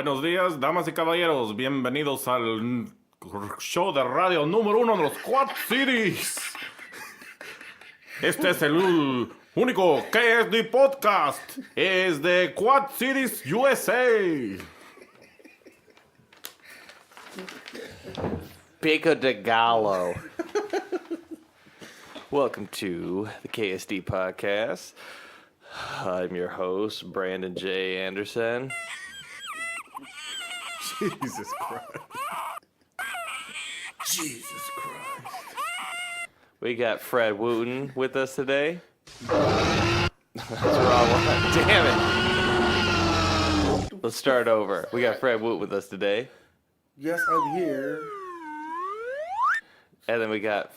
Buenos días, damas y caballeros. Bienvenidos al show de radio número 1 de los Quad Cities. Este es el único KsdPodcast. Es de Quad Cities, USA. Pico de Gallo. Welcome to the KSD Podcast. I'm your host, Brandon J. Andersen. Jesus Christ. Jesus Christ. We got Fred Wooten with us today. That's the wrong one. Damn it. Let's start over. We got Fred Wooten with us today. Yes, I'm here. And then we got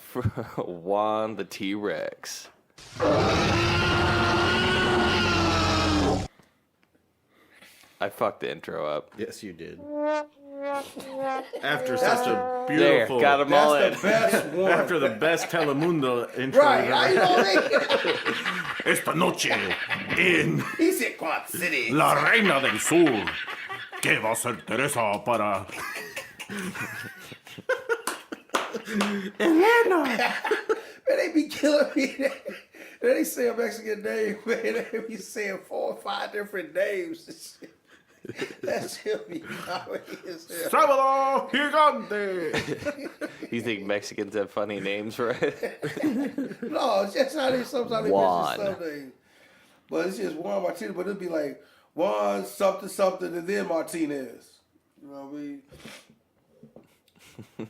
Juan the T-Rex. I fucked the intro up. Yes, you did. After such a beautiful... There, got them all in. That's the best one. After the best Telemundo intro. Right, I know Esta noche en He said Quad City. La Reina del Sur. ¿Qué va a hacer Teresa para... Elena? Man, they be killing me. They say a Mexican name, man. They be saying 4 or 5 different names. That shit be comedy as hell. Sábado Gigante. You think Mexicans have funny names, right? No, it's just how they sometimes Juan. mention some names. But it's just Juan Martinez, but it'd be like Juan something something and then Martinez. You know what I mean?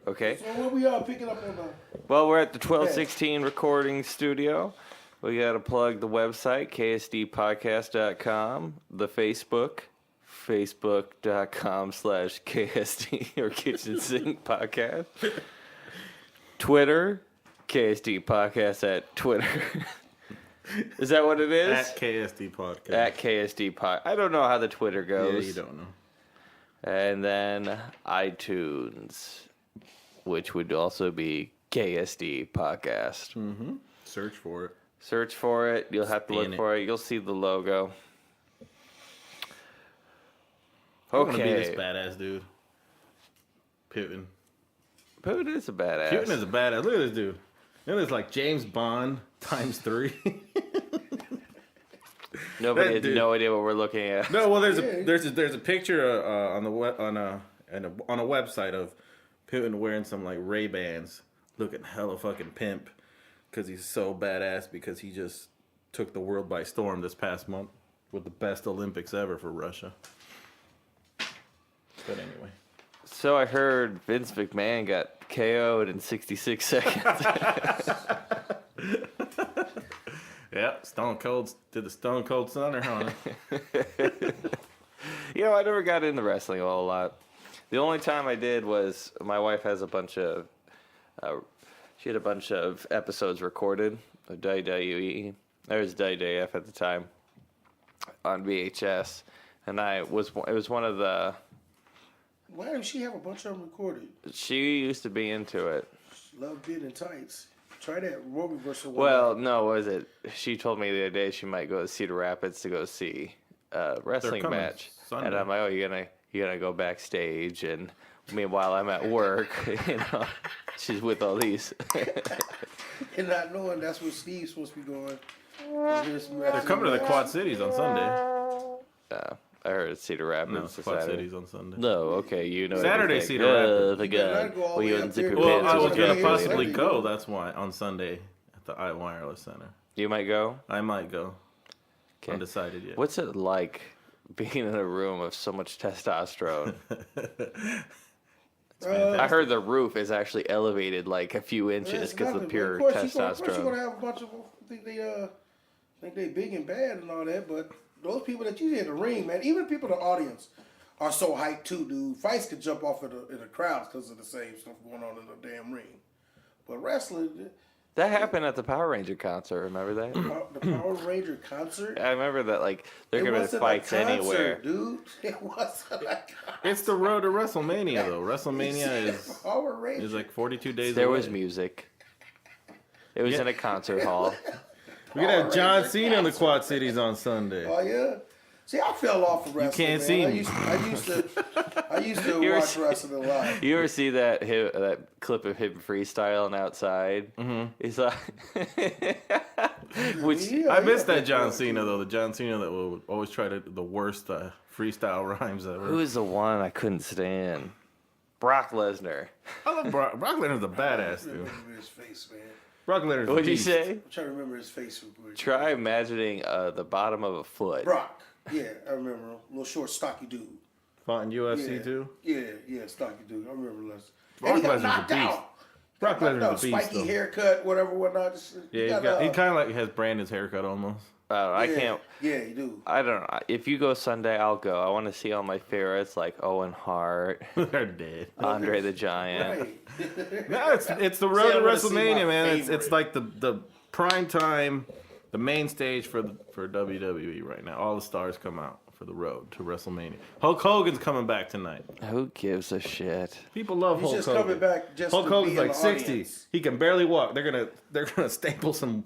Okay. So what we are picking up on the... Well, we're at the 1216 recording studio. We got to plug the website, KsdPodcast.com, the Facebook, facebook.com/KSD or Kitchen Sink Podcast, Twitter, KSD Podcast at Twitter. Is that what it is? At KSD Podcast. At KSD Pod. I don't know how the Twitter goes. Yeah, you don't know. And then iTunes, which would also be KSD Podcast. Mm-hmm. Search for it. Search for it. You'll have to look for it. You'll see the logo. I want to be Okay. this badass dude. Putin. Putin is a badass. Putin is a badass. Look at this dude. Look at this, like James Bond times 3. Nobody has dude. no idea what we're looking at. No, well, there's a picture on a website of Putin wearing some like Ray-Bans, looking hella fucking pimp, because he's so badass because he just took the world by storm this past month with the best Olympics ever for Russia. But anyway. So I heard Vince McMahon got KO'd in 66 seconds. Yep, Stone Cold did the Stone Cold Stunner, huh? You know, I never got into wrestling a whole lot. The only time I did was my wife has a bunch of... she had a bunch of episodes recorded of WWE. There was WWF at the time on VHS, and it was one of the. Why does she have a bunch of them recorded? She used to be into it. Love being in tights. Try that Roman versus. Well, no, was it? She told me the other day she might go to Cedar Rapids to go see a wrestling match, Sunday. and I'm like, oh, you're gonna go backstage, and meanwhile I'm at work, you know. She's with all these. And not knowing that's where Steve's supposed to be going. They're coming to the Quad Cities on Sunday. I heard it's Cedar Rapids. No, it's Quad Saturday. Cities on Sunday. No, okay, you know. Saturday, everything. Cedar Rapids. The You better guy. not go all Well, the you way wouldn't up zip there. your Well, pants. I was It's going okay. to possibly Yeah. go, that's why, on Sunday at the iWireless Center. You might go. I might go. Okay. Undecided yet. What's it like being in a room of so much testosterone? I heard the roof is actually elevated like a few inches because of pure Of course, you're testosterone. gonna have a bunch of them think they big and bad and all that, but those people that you see in the ring, man, even people in the audience are so hyped too, dude. Fights could jump off in the crowds because of the same stuff going on in the damn ring. But wrestling, That happened at the Power Ranger concert. Remember that? the Power Ranger concert. I remember that. Like there It could be wasn't fights a concert, anywhere. dude. It wasn't a concert. It's the road to WrestleMania, though. WrestleMania Power Ranger. is like 42 days There away. was music. It was Yeah. in a concert hall. We're going to have John Cena in the Quad Cities on Sunday. Oh yeah. See, I fell off of wrestling. can't man. see I me. used to watch wrestling a lot. You ever see that clip of him freestyling outside? Mm-hmm. He's like, which Yeah, I missed yeah. that John Cena though. The John Cena that would always try to the worst freestyle rhymes ever. who is the one I couldn't stand? Brock Lesnar. I love Brock. Brock Lesnar's a badass I dude. remember his face, man. Brock Lesnar's a What'd you beast. say? I'm trying to remember his face. Real quick. Try imagining the bottom of a foot. Brock. Yeah, I remember him. Little short, stocky dude. Fought in UFC Yeah. too. Yeah, stocky dude. I remember Lesnar. Brock And he got Lesnar's a knocked beast. out. Brock Lesnar's a beast Spiky though. haircut, whatever, whatnot. Yeah, he kind of like has Brandon's haircut almost. I can't. Yeah, you do. I don't know. If you go Sunday, I'll go. I want to see all my favorites like Owen Hart, They're dead. Andre the Giant. Right. No, it's the road See, I to wanna see my WrestleMania, man. It's favorite. like the prime time, the main stage for WWE right now. All the stars come out for the road to WrestleMania. Hulk Hogan's coming back tonight. Who gives a shit? People love He's Hulk just Hogan. coming back just Hulk to Hogan's be in like the 60. audience. He can barely walk. They're gonna staple some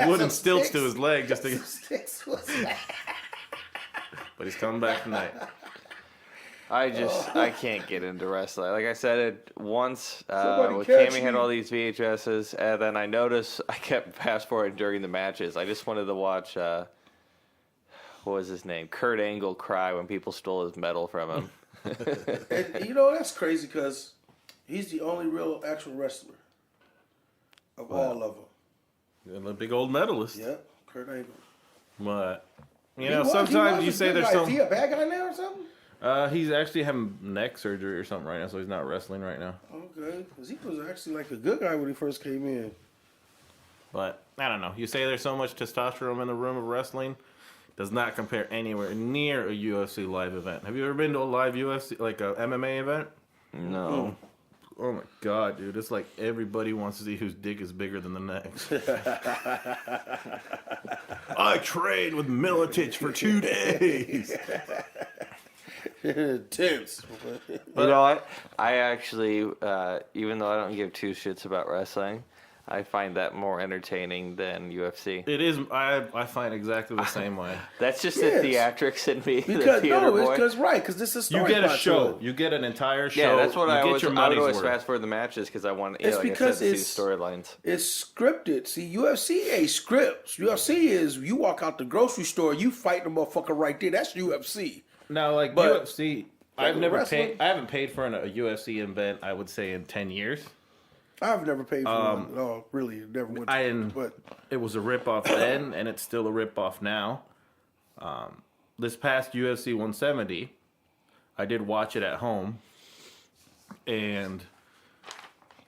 wooden stilts to his leg just to. But he's coming back tonight. I can't get into wrestling. Like I said it once, Somebody when catch Cammy had you. all these VHSs, and then I noticed I kept fast forwarding during the matches. I just wanted to watch, what was his name? Kurt Angle cry when people stole his medal from him. And you know, that's crazy because he's the only real actual wrestler of all of them. And the big old medalist. Yeah, Kurt Angle. But you He know, was sometimes a you say good there's guy. some. Is he a bad guy now or something? He's actually having neck surgery or something right now, so he's not wrestling right now. Okay, because he was actually like a good guy when he first came in. But I don't know. You say there's so much testosterone in the room of wrestling, does not compare anywhere near a UFC live event. Have you ever been to a live UFC, like a MMA event? No. Oh my god, dude! It's like everybody wants to see whose dick is bigger than the next. I trained with Militich for 2 days. Tense. You know what? I actually, even though I don't give two shits about wrestling, I find that more entertaining than UFC. It is. I find exactly the same way. That's just Yes. the theatrics in me, the Because theater no, it's boy. because this is You get a show. You get an entire show. Yeah, that's what you I get always. your I would money's always worth. fast forward the matches because I want. It's like because I said, to see it's- the storylines. It's scripted. See, UFC ain't scripts. UFC is you walk out the grocery store, you fight the motherfucker right there. That's UFC. Now, like But- UFC, I've never wrestling- paid. I haven't paid for a UFC event. I would say in 10 years. I've never paid for one. No, really, never went. I To didn't. But It was a ripoff then, and it's still a ripoff now. This past UFC 170, I did watch it at home, and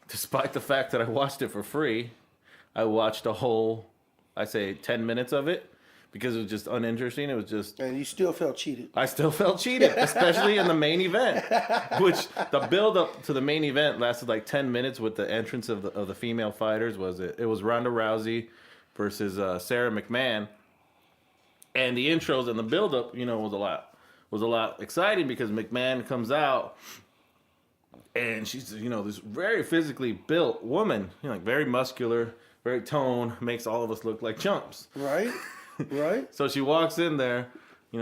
despite the fact that I watched it for free, I watched a whole, I say, 10 minutes of it because it was just uninteresting. It was just. and you still felt cheated. I still felt cheated, especially in the main event, which the build up to the main event lasted like 10 minutes with the entrance of the female fighters. It was Ronda Rousey versus Sarah McMahon, and the intros and the build up, was a lot exciting because McMahon comes out and she's this very physically built woman, like very muscular, very toned, makes all of us look like chumps. Right, right. So she walks in there,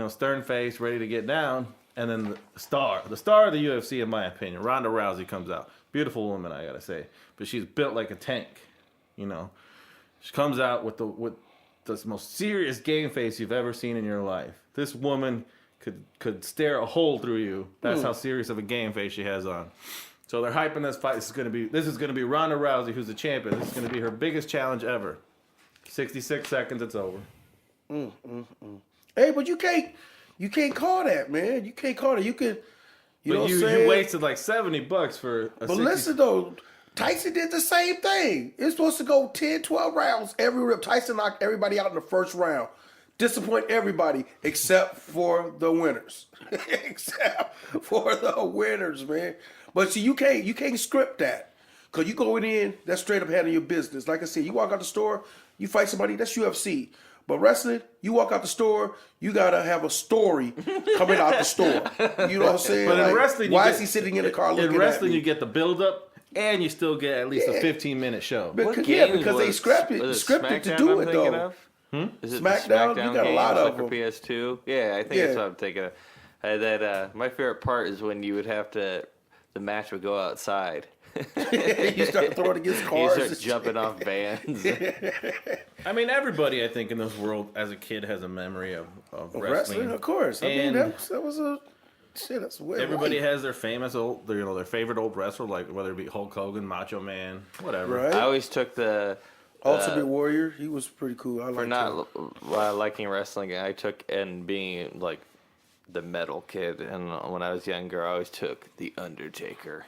stern face, ready to get down, and then the star of the UFC, in my opinion, Ronda Rousey comes out. Beautiful woman, I gotta say, but she's built like a tank. She comes out with the most serious game face you've ever seen in your life. This woman could stare a hole through you. That's how serious of a game face she has on. So they're hyping this fight. This is gonna be Ronda Rousey, who's the champion. This is gonna be her biggest challenge ever. 66 seconds, it's over. Hey, but you can't call that, man. You can't call it. You can, you know what I'm You saying? wasted like $70 for a But 60. listen though, Tyson did the same thing. It's supposed to go 10, 12 rounds every rip. Tyson knocked everybody out in the first round. Disappoint everybody except for the winners. Except for the winners, man. But see, you can't script that. Because you going in, that's straight up handling your business. Like I said, you walk out the store, you fight somebody, that's UFC. But wrestling, you walk out the store, you gotta have a story coming out the store. You know what I'm saying? But in Like, wrestling, why is he sitting in the car looking in wrestling, at me? you get the build up, and you still get at least a Yeah. 15-minute show. Because, What yeah, games because they was- scripted was it to SmackDown do I'm it thinking though. of? Is it SmackDown? the SmackDown You got a games, lot of like for them. PS2? Yeah, I think that's what I'm thinking of. My favorite part is when you would have to, the match would go outside. You start throwing against You cars. start and jumping shit. off vans. I mean, everybody, I think, in this world as a kid has a memory of wrestling. Of course. I mean, And that was a shit. That's way of everybody life. has their famous old, their favorite old wrestler, like whether it be Hulk Hogan, Macho Man, whatever. Right. I always took the Ultimate Warrior. He was pretty cool. I for liked not him. liking wrestling. I took and being like the metal kid, and when I was younger, I always took the Undertaker,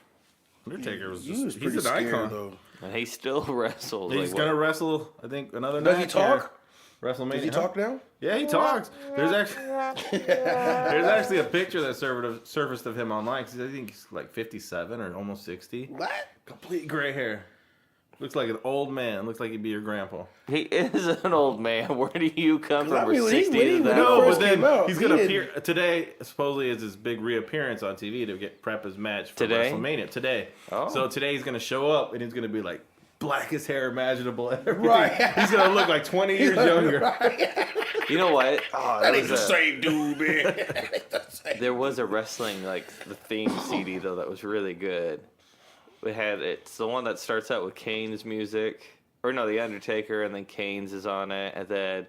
Undertaker was He just, was he's pretty an scared, icon. though. and he still wrestles. He's like, gonna what? wrestle, I think, another Does he night. here. talk? WrestleMania. Does he huh? talk now? Yeah, he talks. There's actually a picture that surfaced of him online. 'Cause I think he's like 57 or almost 60. What? Complete gray hair. Looks like an old man. Looks like he'd be your grandpa. He is an old man. Where do you come I from? mean, We're when he- 60 when he- to when that he No, old? first but then came out, he's he gonna didn't- appear today. Supposedly, is his big reappearance on TV to get prep his match for Today? WrestleMania today. Oh. So today he's gonna show up and he's gonna be like blackest hair imaginable. And everything. Right. He's gonna look like 20 years younger. You know what? Oh, That there ain't was the a- same dude, man. That ain't the same. There was a wrestling like the theme CD though that was really good. It's the one that starts out with Kane's music, or no, the Undertaker, and then Kane's is on it, and then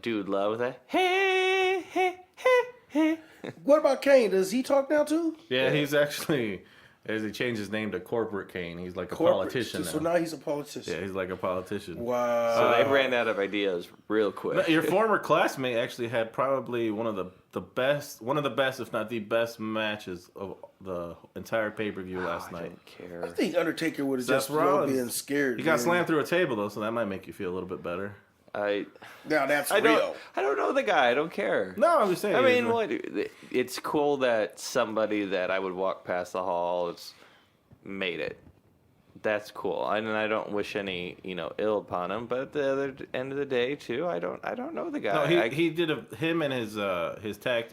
Dude Love with that. Hey, hey, hey, hey. What about Kane? Does he talk now too? Yeah, he's actually, as he changed his name to Corporate Kane, he's like a politician now. So now he's a politician. Yeah, he's like a politician. Wow. So they ran out of ideas real quick. Your former classmate actually had probably one of the best, if not the best matches of the entire pay-per-view last I night. don't care. I think Undertaker would have Seth just loved Rollins. being scared. He got man. slammed through a table though, so that might make you feel a little bit better. I Now that's I real. don't know the guy. I don't care. No, I'm just saying. I mean, he's- it's cool that somebody that I would walk past the hall has made it. That's cool, and I don't wish any ill upon him. But at the other end of the day, too, I don't know the guy. No, he did him and his tag,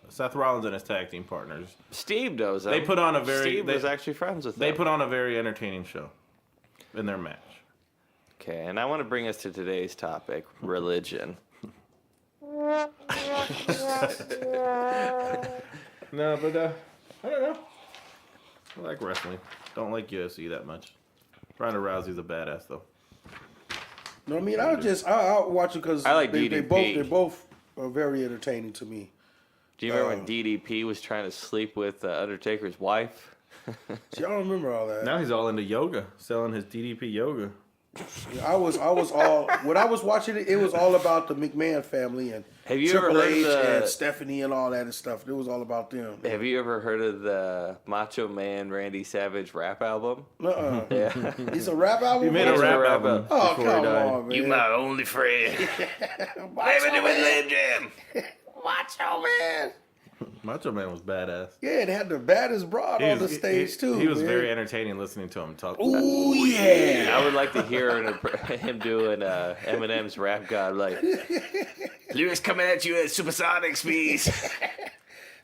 Seth Rollins and his tag team partners. Steve knows him. They put on a very. Steve was actually friends with They them. put on a very entertaining show in their match. Okay, and I want to bring us to today's topic: religion. No, but I don't know. I like wrestling. Don't like UFC that much. Ronda Rousey's a badass though. No, I mean, I'll watch it because I like they DDP. both are very entertaining to me. Do you remember when DDP was trying to sleep with Undertaker's wife? See, I don't remember all that. Now he's all into yoga, selling his DDP yoga. I was all when I was watching it. It was all about the McMahon family and Have you Triple ever heard H the- and Stephanie and all that and stuff. It was all about them. Have you ever heard of the Macho Man Randy Savage rap album? Yeah. He's a rap album. He made a He's rap a rap album album. Oh, before he come died. on, man. my only friend. Macho Man. Jam. Macho Man. Macho Man was badass. Yeah, it had the baddest broad on the stage too. He was man. very entertaining listening to him talk. Ooh yeah. I would like to hear him doing Eminem's Rap God, like, Lewis coming at you at supersonic speeds.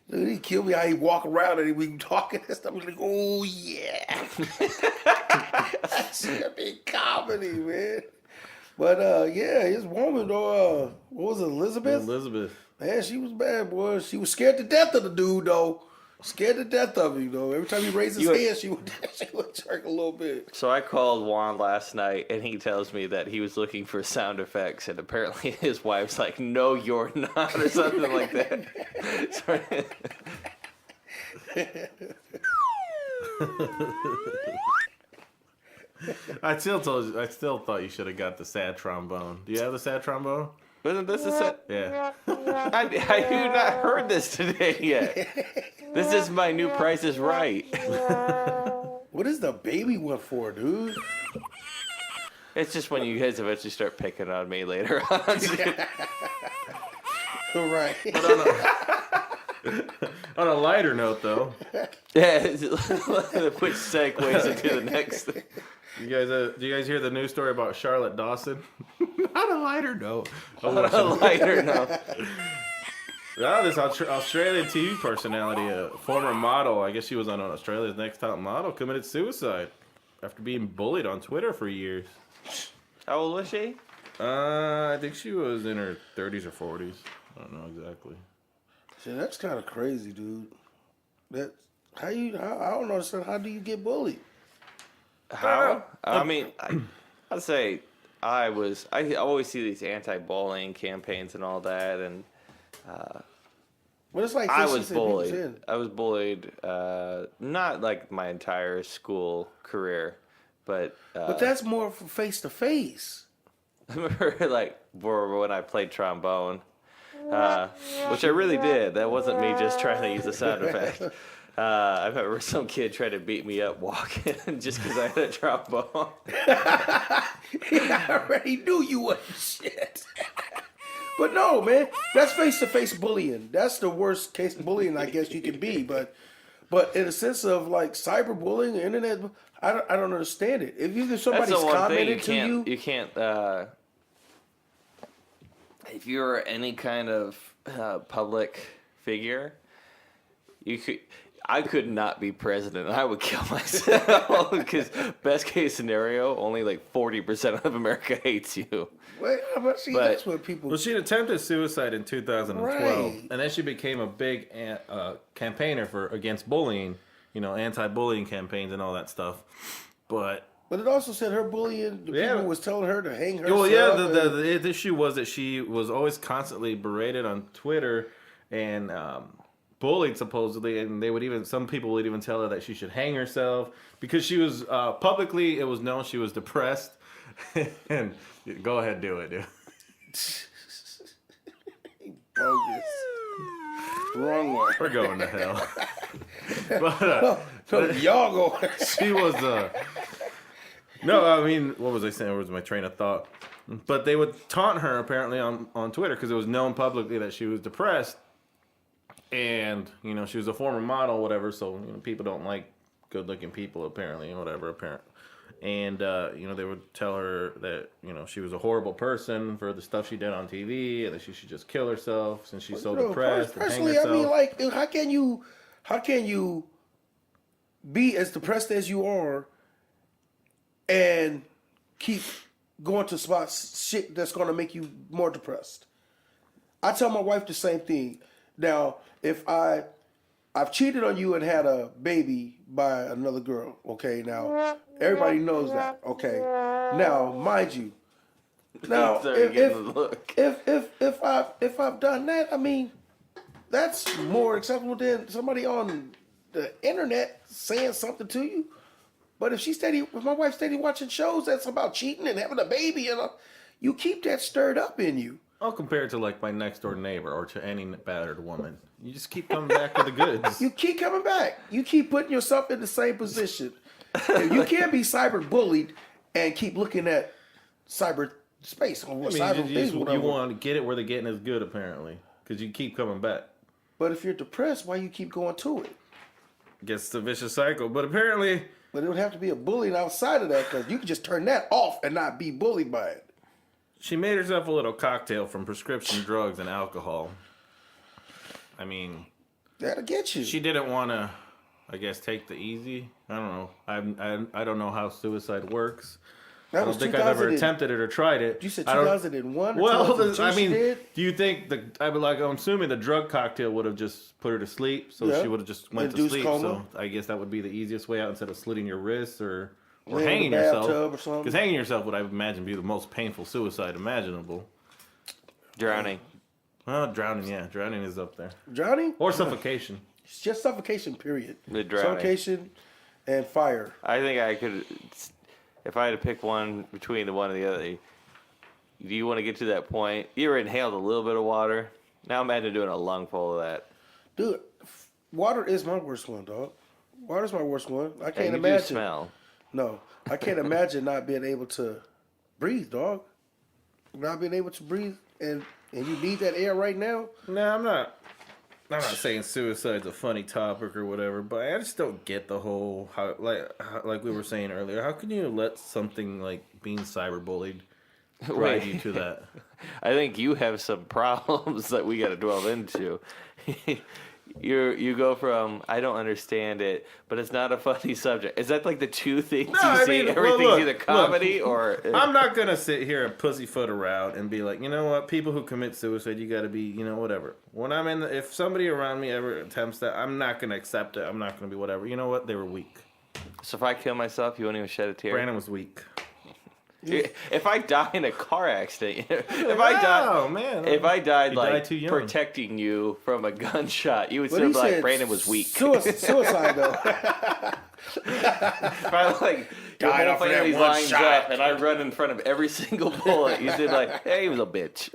Dude, he killed me how he walk around and he be talking and stuff. He's like, oh yeah. That should be comedy, man. But yeah, his woman though, what was it, Elizabeth? Elizabeth. Man, she was bad, boy. She was scared to death of the dude though. Scared to death of him though. Every time he raised his hand, she would jerk a little bit. So I called Juan last night, and he tells me that he was looking for sound effects, and apparently his wife's like, "No, you're not," or something like that. Sorry. I still thought you should have got the sad trombone. Do you have the sad trombone? Wasn't this a set? Yeah. I have not heard this today yet. This is my new Price is Right. What is the baby one for, dude? It's just when you guys eventually start picking on me later on. Right. On a lighter note, though, Yeah, which segues into the next thing. do you guys hear the news story about Charlotte Dawson? On a lighter note. On a lighter note. This Australian TV personality, a former model, I guess she was on Australia's Next Top Model, committed suicide after being bullied on Twitter for years. How old was she? I think she was in her 30s or 40s. I don't know exactly. See, that's kind of crazy, dude. That I don't understand. How do you get bullied? How? I mean, I'd say I always see these anti-bullying campaigns and all that, and But it's like I was bullied. I was bullied, not like my entire school career, but that's more face to face. I remember like when I played trombone, which I really did. That wasn't me just trying to use a sound effect. I remember some kid tried to beat me up walking just because I had a trombone. I already knew you was shit. But no, man, that's face-to-face bullying. That's the worst case bullying I guess you can be. But in a sense of like cyberbullying, internet, I don't understand it. If either somebody's commented to you, you can't. If you're any kind of public figure, I could not be president. I would kill myself because best case scenario, only like 40% of America hates you. Well, that's what people. Well, she attempted suicide in 2012, Right. and then she became a big campaigner against bullying. Anti-bullying campaigns and all that stuff. But it also said her bullying. The people was telling her to hang herself. Well, yeah. The issue was that she was always constantly berated on Twitter and bullied supposedly, and some people would even tell her that she should hang herself because she was publicly. It was known she was depressed. And go ahead, do it, dude. Bogus. Wrong one. We're going to hell. But y'all go. She was. No, I mean, what was I saying? Where was my train of thought? But they would taunt her apparently on Twitter because it was known publicly that she was depressed, and she was a former model, whatever. So people don't like good-looking people apparently, whatever. And they would tell her that she was a horrible person for the stuff she did on TV, and that she should just kill herself since she's so depressed. Personally, and hang herself. I mean, like, how can you be as depressed as you are and keep going to shit that's going to make you more depressed? I tell my wife the same thing. Now, if I've cheated on you and had a baby by another girl, okay? Now, everybody knows that, okay? Now, mind you, if I've done that, I mean, that's more acceptable than somebody on the internet saying something to you. But if my wife's steady watching shows that's about cheating and having a baby, you keep that stirred up in you. I'll compare it to like my next door neighbor or to any battered woman. You just keep coming back to the goods. You keep coming back. You keep putting yourself in the same position. You can't be cyber bullied and keep looking at cyber space. Or you want to get it where the getting is good, apparently, because you keep coming back. But if you're depressed, why you keep going to it? Gets the vicious cycle. But apparently... But it would have to be a bullying outside of that, because you can just turn that off and not be bullied by it. She made herself a little cocktail from prescription drugs and alcohol. I mean... That'll get you. She didn't want to, I guess, take the easy. I don't know. I don't know how suicide works. I don't think I've ever attempted it or tried it. You said 2001 or well, 2002 I mean, do you think I'm assuming the drug cocktail would have just put her to sleep, so she would have just went to sleep. Coma. So I guess that would be the easiest way out instead of slitting your wrists or hanging yourself. Because hanging yourself would, I imagine, be the most painful suicide imaginable. Drowning. Well, drowning, yeah. Drowning is up there. Drowning? Or suffocation. It's just suffocation, period. Drowning. Suffocation and fire. I think I could... If I had to pick one between the one and the other, do you want to get to that point? You ever inhaled a little bit of water? Now imagine doing a lung full of that. Dude, water is my worst one, dog. Water's my worst one. I can't you imagine. Do smell. No, I can't imagine not being able to breathe, dog. Not being able to breathe, and you need that air right now. No, I'm not saying suicide's a funny topic or whatever, but I just don't get the whole like we were saying earlier. How can you let something like being cyberbullied drive you to that? I think you have some problems that we got to delve into. you go from I don't understand it, but it's not a funny subject. Is that like the two things No, you I see? mean, well, Everything's look, either comedy or I'm not gonna sit here and pussyfoot around and be like, you know what, people who commit suicide, you got to be, whatever. When I'm in, if somebody around me ever attempts that, I'm not gonna accept it. I'm not gonna be whatever. You know what? They were weak. So if I kill myself, you won't even shed a tear. Brandon was weak. If I die in a car accident, if I died like too young. protecting you from a gunshot, you would still be like Brandon was weak. Suicide though. If I like your Died whole off of that family's one lines shot. up and I run in front of every single bullet, you'd be like, hey, he was a bitch.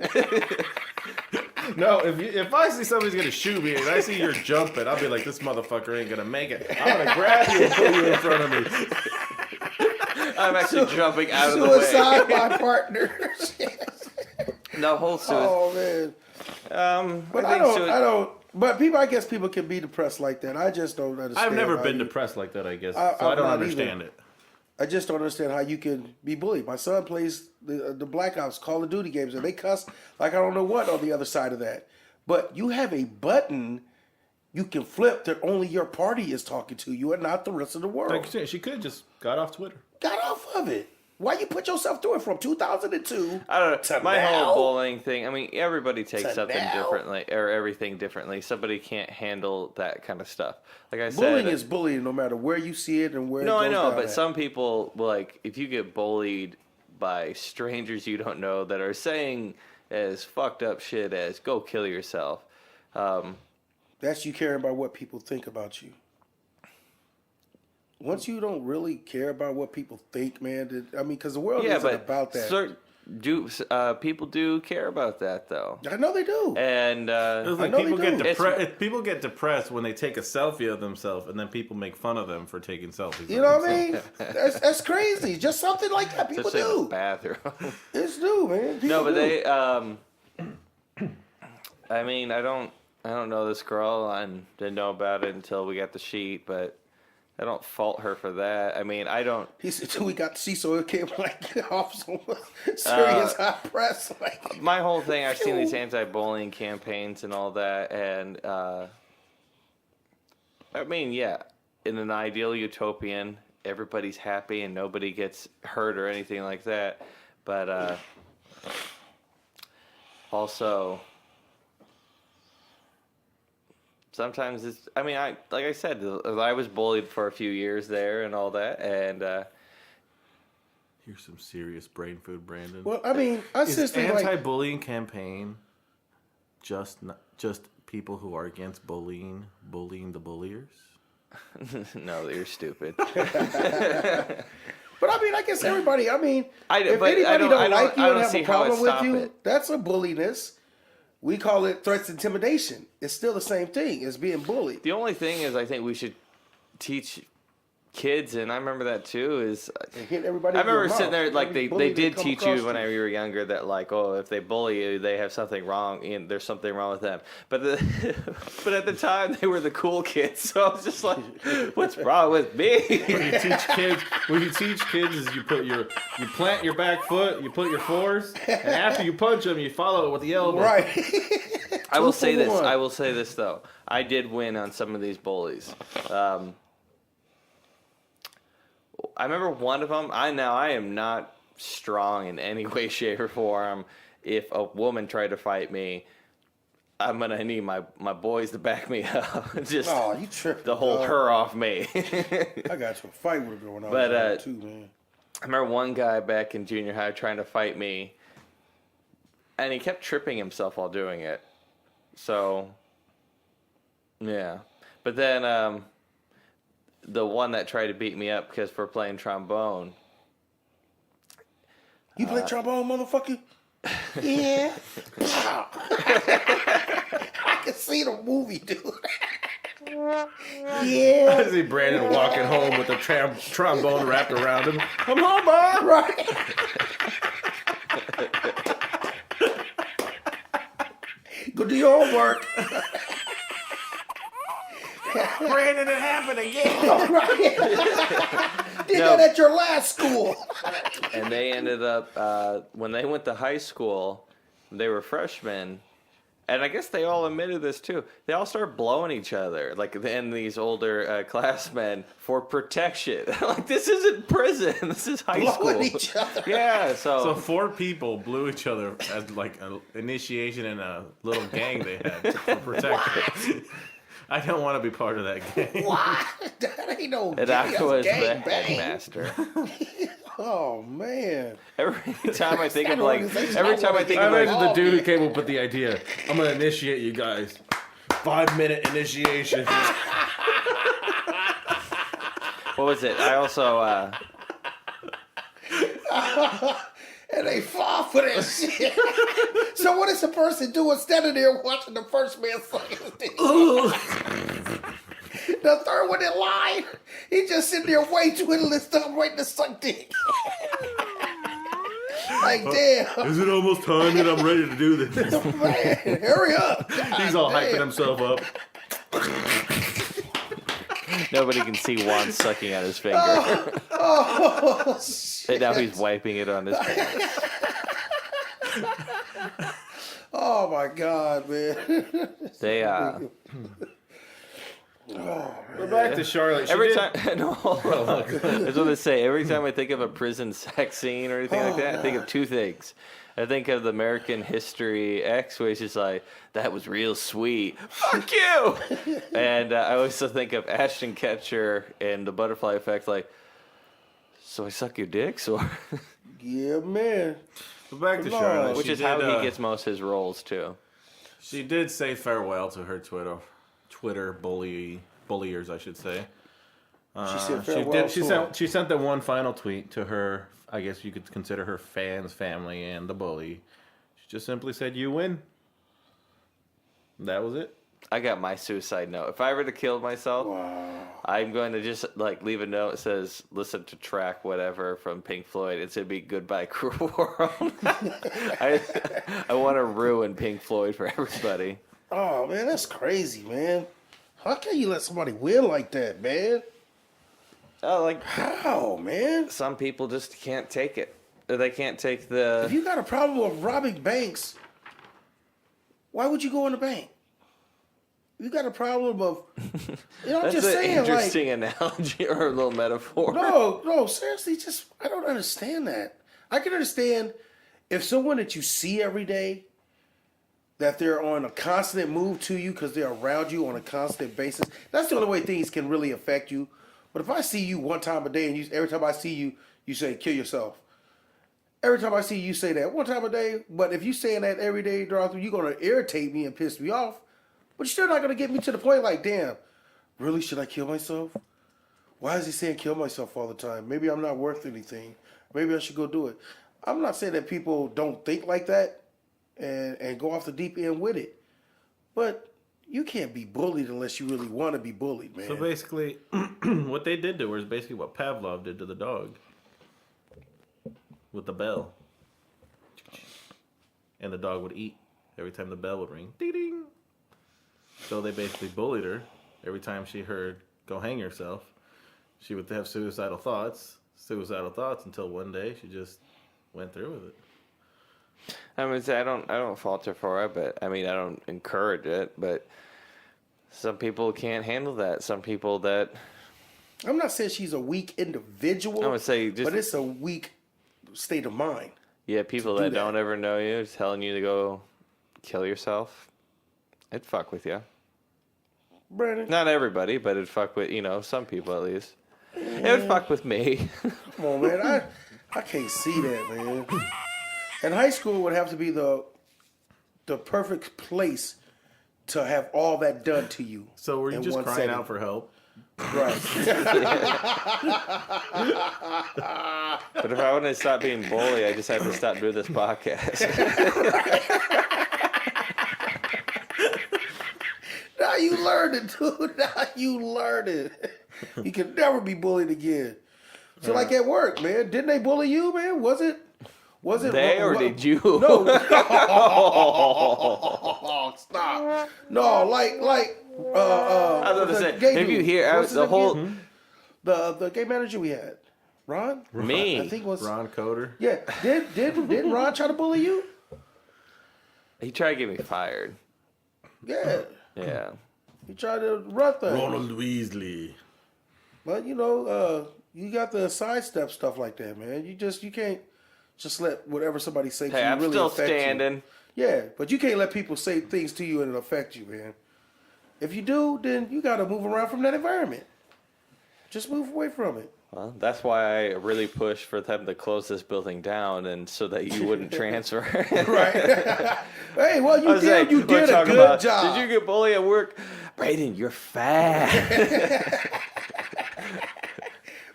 No, if I see somebody's gonna shoot me and I see you're jumping, I'll be like, this motherfucker ain't gonna make it. I'm gonna grab you and put you in front of me. I'm actually jumping out of the way. Suicide by partners. The whole suicide. Oh man. But I don't. But I guess people can be depressed like that. I just don't understand. I've never been depressed like that, I guess. So I don't understand it. I just don't understand how you can be bullied. My son plays the Black Ops Call of Duty games, and they cuss like I don't know what on the other side of that. But you have a button you can flip that only your party is talking to you and not the rest of the world. Like she could have just got off Twitter. Got off of it. Why you put yourself through it from 2002? I don't know. To My now? whole bullying thing. I mean, everybody takes To something now? differently or everything differently. Somebody can't handle that kind of stuff. Like I said, Bullying is bullying no matter where you see it and where no, it goes I know, down but at. some people like if you get bullied by strangers you don't know that are saying as fucked up shit as "go kill yourself." That's you caring about what people think about you. Once you don't really care about what people think, man, because the world isn't about that. People do care about that though. I know they do. And It's like I know people they get do. people get depressed when they take a selfie of themselves, and then people make fun of them for taking selfies. You know what I mean? That's crazy. Just something like that. People especially in the do. bathroom. It's do, man. People No, but do. they. I mean, I don't know this girl. I didn't know about it until we got the sheet, but I don't fault her for that. I mean, I don't. He said till we got to see, so it came like off some serious high press. Like, My whole thing, I've seen these anti-bullying campaigns and all that, and I mean, yeah, in an ideal utopian, everybody's happy and nobody gets hurt or anything like that. But also, sometimes it's. I mean, like I said, I was bullied for a few years there and all that, and. Here's some serious brain food, Brandon. well, I mean, our Is system like anti-bullying campaign just people who are against bullying the bulliers? No, you're stupid. But I mean, I guess everybody. I mean, if but anybody I don't like you I and don't have see a how it problem with stop you, it. that's a bulliness. We call it threats, intimidation. It's still the same thing as being bullied. The only thing is, I think we should teach kids, and I remember that too. Is And hit everybody. I in your remember sitting mouth. there like Every they bully did come teach across you when you were younger that like, oh, if they bully you, they have something wrong, and there's something wrong with them. But but at the time they were the cool kids, so I was just like, what's wrong with me? What you teach kids is you plant your back foot, you put your fours, and after you punch them, you follow it with the elbow. Right. I will say this. one. I will say this though. I did win on some of these bullies. I remember one of them. I am not strong in any way, shape, or form. If a woman tried to fight me, I'm gonna need my boys to back me up. Just you tripping? to hold her off me. I got to a fight with a girl when I was But, young too, man. I remember one guy back in junior high trying to fight me, and he kept tripping himself while doing it. So, yeah. But then the one that tried to beat me up because we're playing trombone. You play trombone, motherfucker? Yeah. I can see the movie, dude. I Yeah. see Brandon walking home with a trombone wrapped around him. I'm home, Bob. Right. Go do your homework. Brandon, it happened again. Did that at your last school. And they ended up, when they went to high school, they were freshmen, and I guess they all admitted this too. They all start blowing each other, like and these older classmen for protection. Like this isn't prison. This is high school. Blowing each other. Yeah. So 4 people blew each other as like an initiation in a little gang they had for protection. I don't want to be part of that gang. What? That ain't no And gang. I was the That's gang bang. headmaster. Oh man! Every time I think of I imagine the dude who came up with the idea. I'm gonna initiate you guys. 5-minute initiation. What was it? I also and they fall for that shit. So what is the person doing standing there watching the first man suck his dick? The third one in line, he just sitting there twiddling his thumb waiting to suck dick. Like, damn. Is it almost time that I'm ready to do this? Man, hurry up. He's all hyping himself up. nobody can see Juan sucking on his finger. Oh, shit. And now he's wiping it on his finger. Oh my God, man. They We're back to Charlotte. every time, no, I was going to say, every time I think of a prison sex scene or anything like that, I think of two things. I think of the American History X, which is like, that was real sweet. Fuck you! And I also think of Ashton Kutcher and the Butterfly Effect, like, so I suck your dicks? Or Yeah, man. We're back to Come on. Charlotte. which She is did, how he gets most of his roles, too. She did say farewell to her Twitter bulliers, I should say. She said farewell. She sent the one final tweet to her. I guess you could consider her fans, family, and the bully. She just simply said, "You win." That was it. I got my suicide note. If I were to kill myself, I'm going to just like leave a note that says, listen to track whatever from Pink Floyd. It's going to be Goodbye Cruel World. I want to ruin Pink Floyd for everybody. Oh, man, that's crazy, man. How can you let somebody win like that, man? How, man? Some people just can't take it. They can't take the... If you got a problem with robbing banks, why would you go in the bank? You got a problem of... You know, I'm That's just an saying, interesting analogy or a little metaphor. No, seriously, I don't understand that. I can understand if someone that you see every day, that they're on a constant move to you because they're around you on a constant basis. That's the only way things can really affect you. But if I see you one time a day and every time I see you, you say, kill yourself. Every time I see you say that one time a day, but if you saying that every day, Dorothy, you're going to irritate me and piss me off. But you're still not going to get me to the point like, damn, really, should I kill myself? Why is he saying kill myself all the time? Maybe I'm not worth anything. Maybe I should go do it. I'm not saying that people don't think like that and go off the deep end with it. But you can't be bullied unless you really want to be bullied, man. So basically, what they did to her is basically what Pavlov did to the dog. With the bell. And the dog would eat every time the bell would ring. Ding ding. So they basically bullied her. Every time she heard, go hang yourself, she would have suicidal thoughts until one day she just went through with it. I mean, I don't fault her for it, but I mean, I don't encourage it, but some people can't handle that. Some people that... I'm not saying she's a weak individual, I would say just... but it's a weak state of mind. Yeah, people that don't ever know you telling you to go kill yourself, it'd fuck with you. Brandon? Not everybody, but it'd fuck with, some people at least. It would fuck with me. Come on, man. I can't see that, man. And high school would have to be the perfect place to have all that done to you. So were you just crying out for help? Right. But if I want to stop being bullied, I just have to stop doing this podcast. Now you learned it, dude. Now you learned it. You can never be bullied again. So like at work, man, didn't they bully you, man? Was it they or did you? No. Stop. No, like I was going to say, have you hear the whole the gay manager we had? Ron? Me. I think it was Ron Coder. Yeah. Didn't Ron try to bully you? He tried to get me fired. Yeah. Yeah. He tried to run things. Ronald Weasley. But you know, you got to sidestep stuff like that, man. You can't just let whatever somebody say to Hey, you I'm really still affect standing. you. Yeah, but you can't let people say things to you and it affect you, man. If you do, then you got to move around from that environment. Just move away from it. Well, that's why I really pushed for them to close this building down, and so that you wouldn't transfer. Right. Hey, well, you did a good job. Did you get bullied at work? Brayden, you're fat.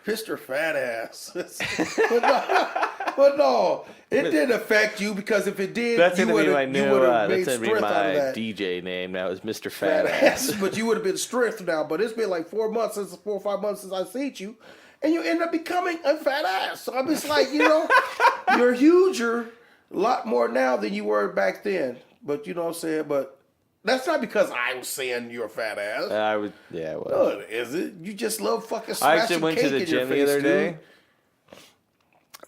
Mr. Fat Ass. but no, it didn't affect you because if it did, That's you gonna would be my have new. made That's gonna be strength out of my that. DJ name now. Is Mr. Fat Fat Ass. Ass. But you would have been strength now. But it's been like 4 or 5 months since I seen you, and you end up becoming a fat ass. So I'm just like, you're huger, a lot more now than you were back then. But you know what I'm saying? But that's not because I was saying you're a fat ass. I would. Yeah. Well, No, is it? You just love fucking I smashing actually went cake to the in your gym face, the other dude. day.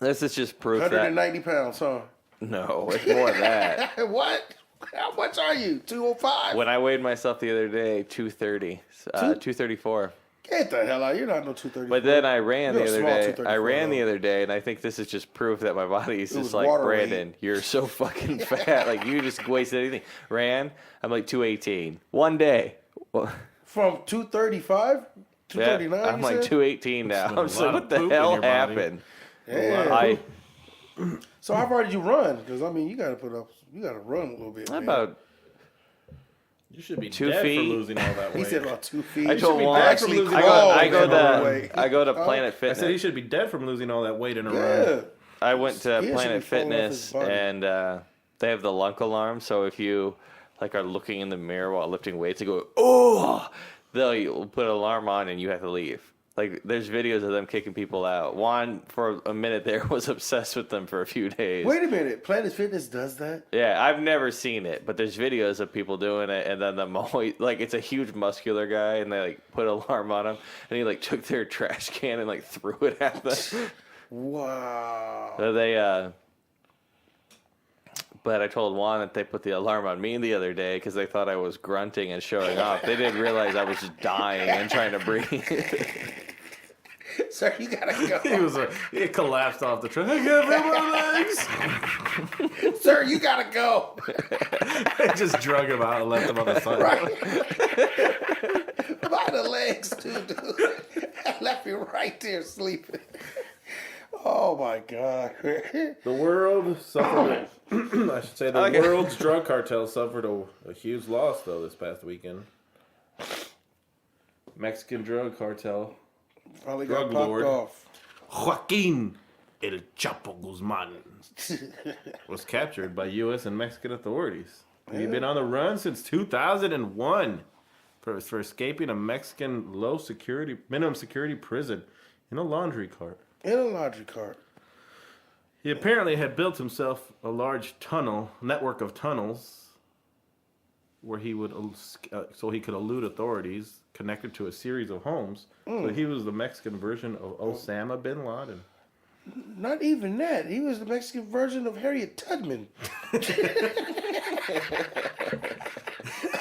This is just proof that 190 pounds, huh? no, it's more than that. What? How much are you? 205? When I weighed myself the other day, 230, 234. Get the hell out! You're not no 230. But then I ran You're the a other small day. 234, I ran the though. other day, and I think this is just proof that my body is was just like, water weight. Brandon, you're so fucking fat. Like, you just wasted anything. Ran, I'm like 218. One day. Well, From 235, 239. I'm like 218 now. That's a I'm just like, lot what of the poop in hell your body. happened? Yeah. So how far did you run? Because I mean, you got to run a little bit. Man. About You should be 2 dead feet. for losing all that weight. He said about 2 feet. I told You should be Juan- actually I crawl, I go man, all the to way. I go to Planet I Fitness. said he should be dead from losing all that weight in a Yeah. run. I went to He should Planet be falling off his Fitness, body. and they have the lunk alarm. So if you like are looking in the mirror while lifting weights, they go, oh, they'll put an alarm on, and you have to leave. Like, there's videos of them kicking people out. Juan, for a minute there, was obsessed with them for a few days. Wait a minute. Planet Fitness does that? Yeah, I've never seen it, but there's videos of people doing it, and then them always, like, it's a huge muscular guy, and they, like, put an alarm on him, and he, like, took their trash can and, like, threw it at them. Wow. So they, but I told Juan that they put the alarm on me the other day because they thought I was grunting and showing off. They didn't realize I was just dying and trying to breathe. Sir, you gotta go. He collapsed off the truck. I can't feel my legs. Sir, you gotta go. Just drug him out and left him on the side. Right. By the legs, too, dude. I left you right there sleeping. Oh, my God. The world suffered. I should say the Okay. world's drug cartel suffered a huge loss though this past weekend. Mexican drug cartel Probably Drug got popped lord. off. Joaquin El Chapo Guzman was captured by U.S. and Mexican authorities. He'd been on the run since 2001 for escaping a Mexican minimum security prison in a laundry cart. In a laundry cart. He apparently had built himself a large network of tunnels, where he would so he could elude authorities, connected to a series of homes. So he was the Mexican version of Osama bin Laden. Not even that. He was the Mexican version of Harriet Tubman. That's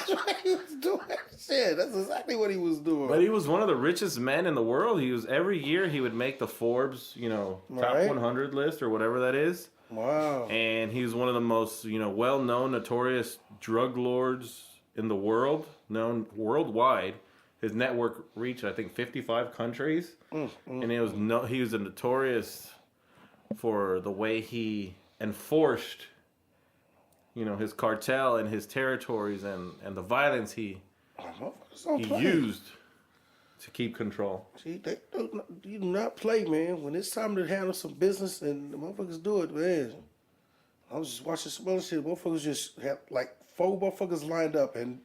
what he was doing. Shit, that's exactly what he was doing. But he was one of the richest men in the world. Every year he would make the Forbes, top Right. 100 list or whatever that is. Wow. And he was one of the most, well-known, notorious drug lords in the world, known worldwide. His network reached, I think, 55 countries. And he was notorious for the way he enforced, his cartel and his territories and the violence he used to keep control. See, you do not play, man. When it's time to handle some business and the motherfuckers do it, man. I was just watching some other shit. Motherfuckers just have like 4 motherfuckers lined up and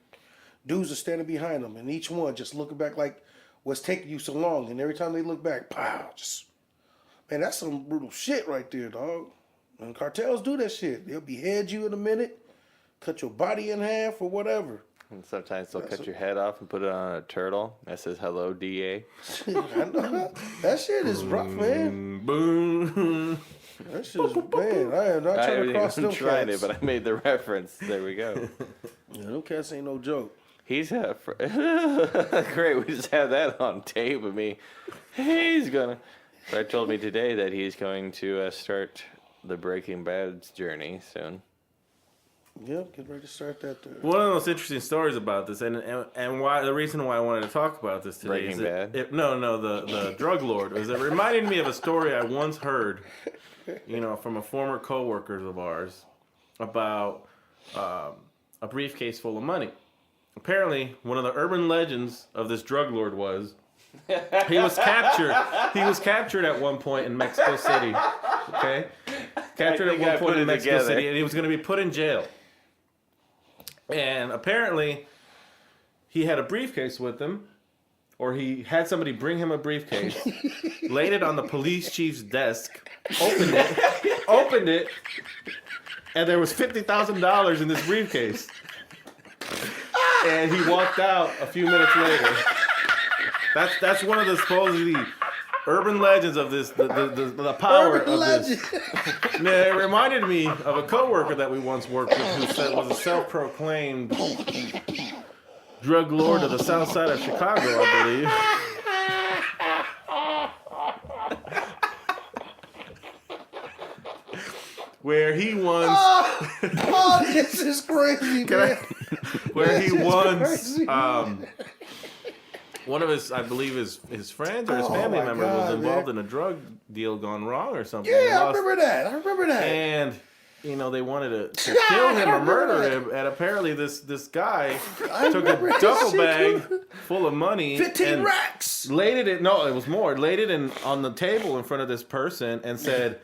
dudes are standing behind them, and each one just looking back like, what's taking you so long? And every time they look back, pow, man, that's some brutal shit right there, dog. And cartels do that shit. They'll behead you in a minute, cut your body in half or whatever. And sometimes they'll cut your head off and put it on a turtle that says "Hello, DA." I know that shit is rough, man. Boom. That shit is, man. I am not trying to cross them I'm trying cats. it, but I made the reference. There we go. Yeah, them cats ain't no joke. He's great. We just have that on tape of me. He's gonna. Fred told me today that he's going to start the Breaking Bad's journey soon. Yep, get ready to start that. One of the most interesting stories about this, and why the reason why I wanted to talk about this today Breaking is Bad? the drug lord, is it reminded me of a story I once heard, from a former coworker of ours about a briefcase full of money. Apparently, one of the urban legends of this drug lord was he was captured. He was captured at one point in Mexico City. Okay, captured at one point in Mexico City, and he was going to be put in jail. And apparently, he had a briefcase with him, or he had somebody bring him a briefcase, laid it on the police chief's desk, opened it, and there was $50,000 in this briefcase. And he walked out a few minutes later. That's one of the supposedly urban legends of this, the power Urban of legend. this. Yeah, it reminded me of a coworker that we once worked with who said was a self-proclaimed drug lord of the south side of Chicago, I believe. Where he once... Oh, this is crazy, man. Where he This is once... crazy. One of his, I believe, his friends or his family my member was God, involved man. in a drug deal gone wrong or something. Yeah, I remember that. And, they wanted to kill him or murder him. And apparently this guy took a remember that duffel shit, bag too. full of money. 15 and racks. laid it in, no, it was more. Laid it on the table in front of this person and said,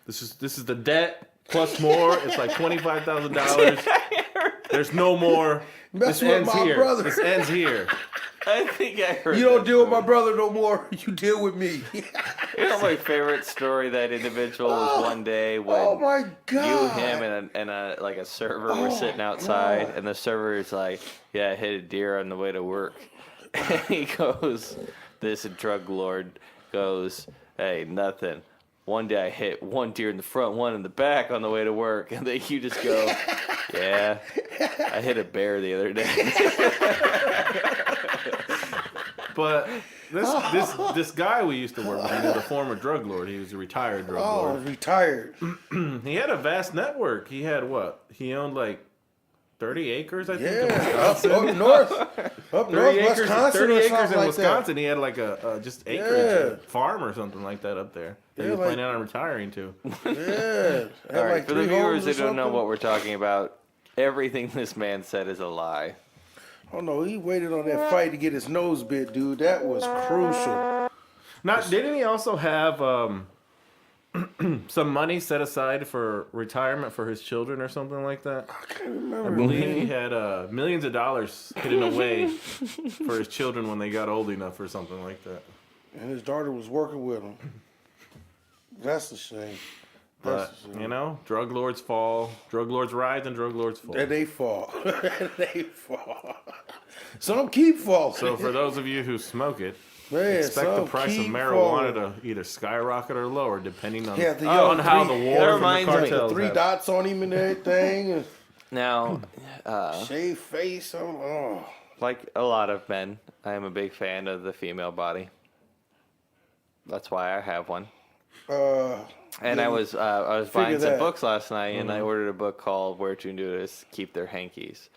this is the debt plus more. It's like $25,000. There's no more. Mess This with ends my here. brother. This ends here. I think I heard. You don't that deal with story. my brother no more. You deal with me. My favorite story of that individual was one day when Oh my you, God. him, and a server were sitting outside, and the server is like, "Yeah, I hit a deer on the way to work." And he goes, "This drug lord goes, hey, nothing. One day I hit one deer in the front, one in the back on the way to work," and then you just go, "Yeah, I hit a bear the other day." But this guy we used to work with, he was a former drug lord. He was a retired drug lord. Retired. He had a vast network. He had what? He owned like 30 acres, I think, in Yeah, up Wisconsin. north. Up 30 north, acres, Wisconsin 30 or acres something in like Wisconsin. He had like a just acreage Yeah. farm or something like that up there that he was like- planning on retiring to. that. Yeah. All right, for the viewers that don't know what. what we're talking about, everything this man said is a lie. Oh no, he waited on that fight to get his nose bit, dude. That was crucial. Didn't he also have some money set aside for retirement for his children or something like that? I can't I remember. believe he had millions of dollars hidden away for his children when they got old enough or something like that. And his daughter was working with him. That's a shame. But, drug lords fall, drug lords rise, and drug lords fall. And they fall. They fall. Some keep falling. So for those of you who smoke it, Man, expect the some price of keep marijuana falling. to either skyrocket or lower, depending on, Yeah, the on young how three- the that war from the reminds me- cartels 3 have. dots on him and everything. And Now, shaved face. Oh. like a lot of men, I am a big fan of the female body. That's why I have one. And I was buying some that. books last night, and I ordered a book called "Where to Do This, Keep Their Hankies,"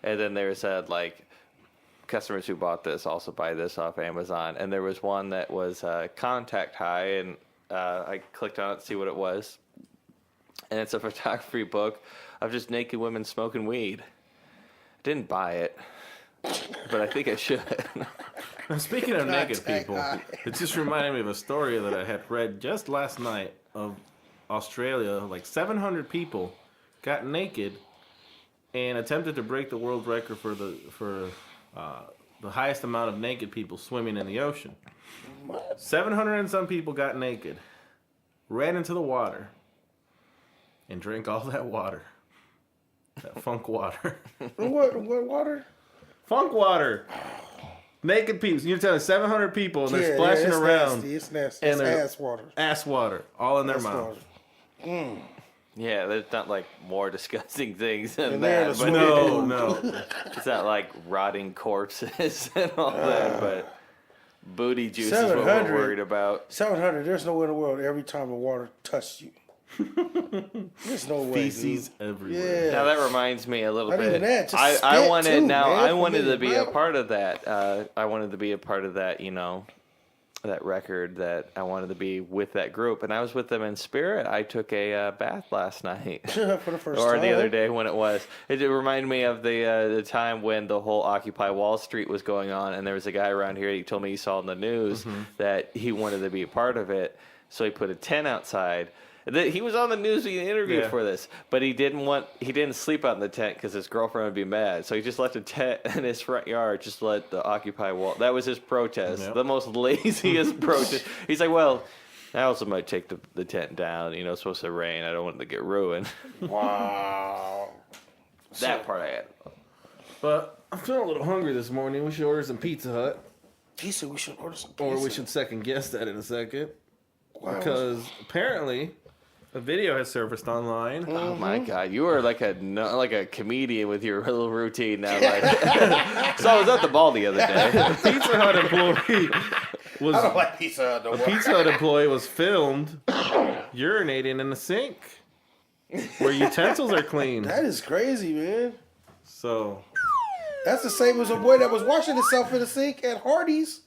and then there said like customers who bought this also buy this off Amazon, and there was one that was contact high, and I clicked on it to see what it was, and it's a photography book of just naked women smoking weed. I didn't buy it, but I think I should. Now, speaking of naked Contact people, high. it just reminded me of a story that I had read just last night of Australia. Like 700 people got naked and attempted to break the world record for the highest amount of naked people swimming in the ocean. 700 and some people got naked, ran into the water, and drank all that water. That funk water. What water? Funk water. Naked people. You're telling 700 people and they're splashing around. Nasty. It's nasty. And It's they're- ass water. Ass water. All in their Ass mouth. water. Yeah, there's not like more disgusting things than And they're that. the But swimming No. it's not like rotting corpses and all that. But booty juice is what we're 700. worried about. 700. There's nowhere in the world every time the water touched you. There's no way. Feces Dude. everywhere. Yeah. Now that reminds me a little Not bit. even that, just I spit wanted too, now. man, I for wanted me, to be a bro. part of that. I wanted to be a part of that. You know, that record that I wanted to be with that group, and I was with them in spirit. I took a bath last night. For the first Or time. the other day when it was. It reminded me of the time when the whole Occupy Wall Street was going on, and there was a guy around here. He told me he saw on the news that he wanted to be a part of it, so he put a tent outside. He was on the news being interviewed for this, but he didn't sleep out in the tent because his girlfriend would be mad. So he just left a tent in his front yard, just let the Occupy Wall. That was his protest, the most laziest protest. He's like, well, I also might take the tent down. You know, it's supposed to rain. I don't want it to get ruined. Wow. That part I had. But I'm feeling a little hungry this morning. We should order some Pizza Hut. He said we should order some pizza. Or we should second guess that in a second. Wow. Because apparently a video has surfaced online. Oh my God, you are like a comedian with your little routine now. Like, so I was at the ball the other day. A Pizza Hut employee was I don't like Pizza Hut no a more. Pizza Hut employee was filmed urinating in the sink where utensils are clean. That is crazy, man. So That's the same as a boy that was washing himself in the sink at Hardee's.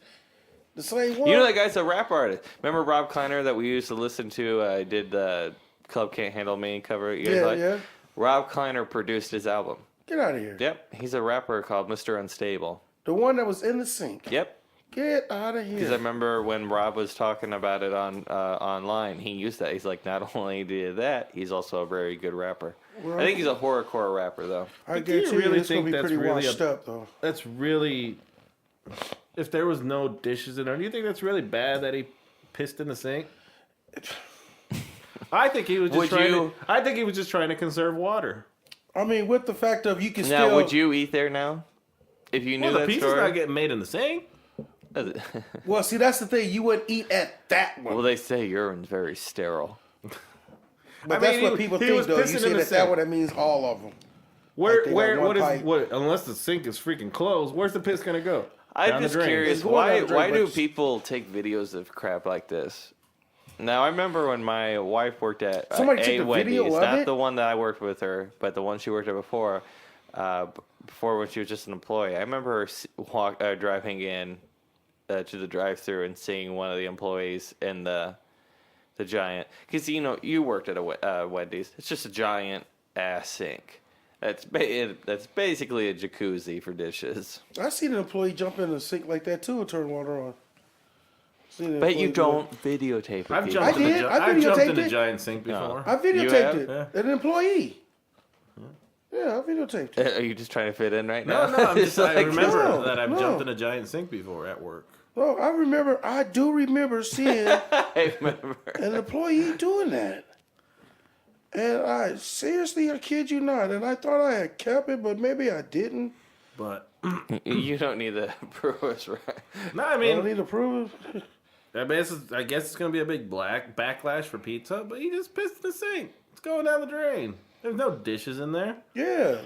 The same one. You know that guy's a rap artist. Remember Rob Kleiner that we used to listen to? Did the Club Can't Handle Me cover? You guys Yeah, like? yeah. Rob Kleiner produced his album. Get out of here. Yep, he's a rapper called Mr. Unstable. The one that was in the sink. Yep, Get out of because I here. remember when Rob was talking about it on online, he used that. He's like, not only did that, he's also a very good rapper. Well, I think he's a horrorcore rapper though. I do you guarantee really it's going think to be that's pretty really washed up, though. that's really, if there was no dishes in there, do you think that's really bad that he pissed in the sink? I think he was just I think he was just trying to conserve water. I mean, with the fact of you can Now, still... would you eat there now? If you knew Well, the that pizza's story? not getting made in the sink. Well, see, that's the thing. You wouldn't eat at that one. Well, they say urine's very sterile. But I that's mean, what people he think, was though. You pissing say in the that sink. one, that means all of them. Where, they got where, one what is, pipe. what? Unless the sink is freaking closed, where's the piss gonna go? I'm Down the just drain. curious, It's going down the drain, why do but- people take videos of crap like this? Now, I remember when my wife worked at Somebody took a a Wendy's, video of not it? the one that I worked with her, but the one she worked at before when she was just an employee. I remember her driving in to the drive-thru and seeing one of the employees in the giant, because you worked at a Wendy's. It's just a giant ass sink. That's basically a jacuzzi for dishes. I seen an employee jump in the sink like that, too, and turn water on. Seen an But employee you do don't videotape it. I've people. jumped, I did. I I've jumped in videotaped a it. giant sink before. it. I videotaped have? it. Yeah. An employee. Yeah, I videotaped it. Are you just trying to fit in right now? No, I'm just. I Like, remember no, that I've no. jumped in a giant sink before at work. No, I do remember seeing I remember. an employee doing that. And I kid you not. And I thought I had kept it, but maybe I didn't. But You don't need the brewers, right? no, I I mean, don't need to prove it. I guess it's gonna be a big backlash for pizza. But he just pissed in the sink. It's going down the drain. There's no dishes in there. Yeah.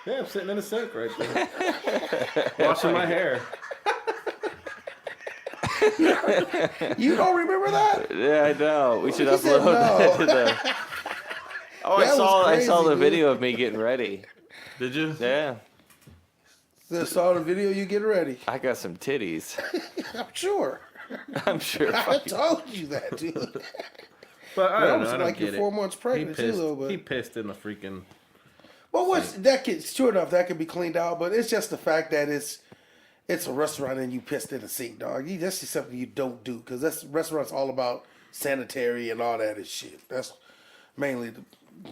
Yeah, I'm sitting in the sink right there, washing my hair. You don't remember that? Yeah, I know. We should He said upload no. that to the. Oh, That was I saw crazy, the dude. video of me getting ready. Did you? Yeah, Just saw the video, you get ready. I got some titties. I'm sure. I'm sure. I told you that, dude. But I That don't was know. I don't like get you're it. 4 months He pregnant, pissed. too, though. But He pissed in the freaking. well, sure enough, that could be cleaned out. But it's just the fact that it's a restaurant and you pissed in the sink, dog. That's just something you don't do, because that's restaurants all about sanitary and all that and shit. That's mainly the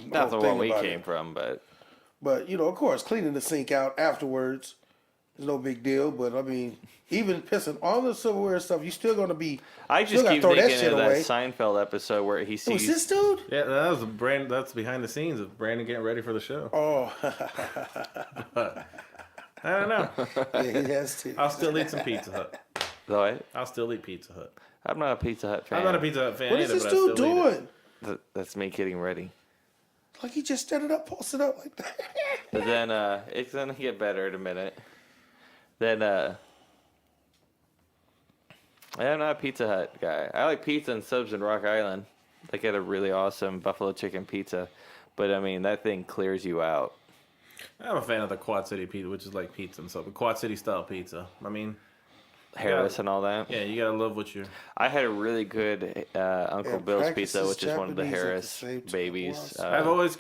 Not the whole one thing we about came it. from, but But of course, cleaning the sink out afterwards It's no big deal, but I mean, even pissing on the silverware and stuff, you still gonna be. I still just gotta keep throw that thinking shit of that away. Seinfeld episode where he Was sees. this dude? Yeah, that was that's behind the scenes of Brandon getting ready for the show. Oh, I don't know. yeah, he has to. I'll still eat some Pizza Hut. What? I'll still eat Pizza Hut. I'm not a Pizza Hut fan. I'm not a Pizza Hut fan What is either, this but dude I still eat it. doing? That's me getting ready. Like he just stood it up, posted up like that. But then it's gonna get better in a minute. Then I'm not a Pizza Hut guy. I like pizza and subs in Rock Island. They get a really awesome buffalo chicken pizza, but I mean that thing clears you out. I'm a fan of the Quad City pizza, which is like pizza and stuff. The Quad City style pizza. I mean, Harris and all that. yeah, you gotta love what you. I had a really good Uncle Bill's pizza, practices which is one of the Japanese at the Harris same time. babies. I've always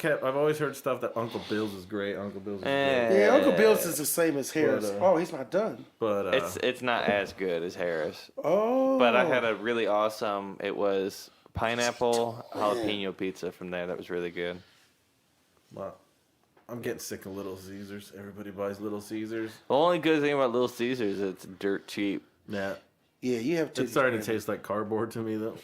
heard stuff that Uncle Bill's is great. Uncle Bill's is great. Yeah, Uncle Bill's is the same as Harris. But, He's not done. But It's not as good as Harris. Oh, But I had a really awesome. It was pineapple jalapeno pizza from there. That was really good. well, I'm getting sick of Little Caesars. Everybody buys Little Caesars. The only good thing about Little Caesars is it's dirt cheap. Yeah, yeah. You have to. it's starting to taste like cardboard to me though.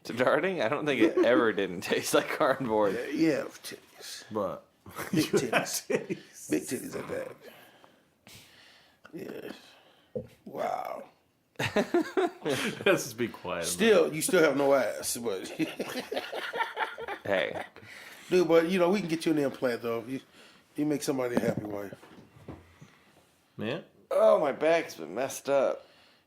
To darting, I don't think it ever didn't taste like cardboard. Yeah, titties. But Big titties. Big titties at that. Yeah. Wow. Let's just be quiet. Still, you still have no ass, but Hey, dude, but you know we can get you an implant though. You make somebody a happy wife. Man, oh my back's been messed up.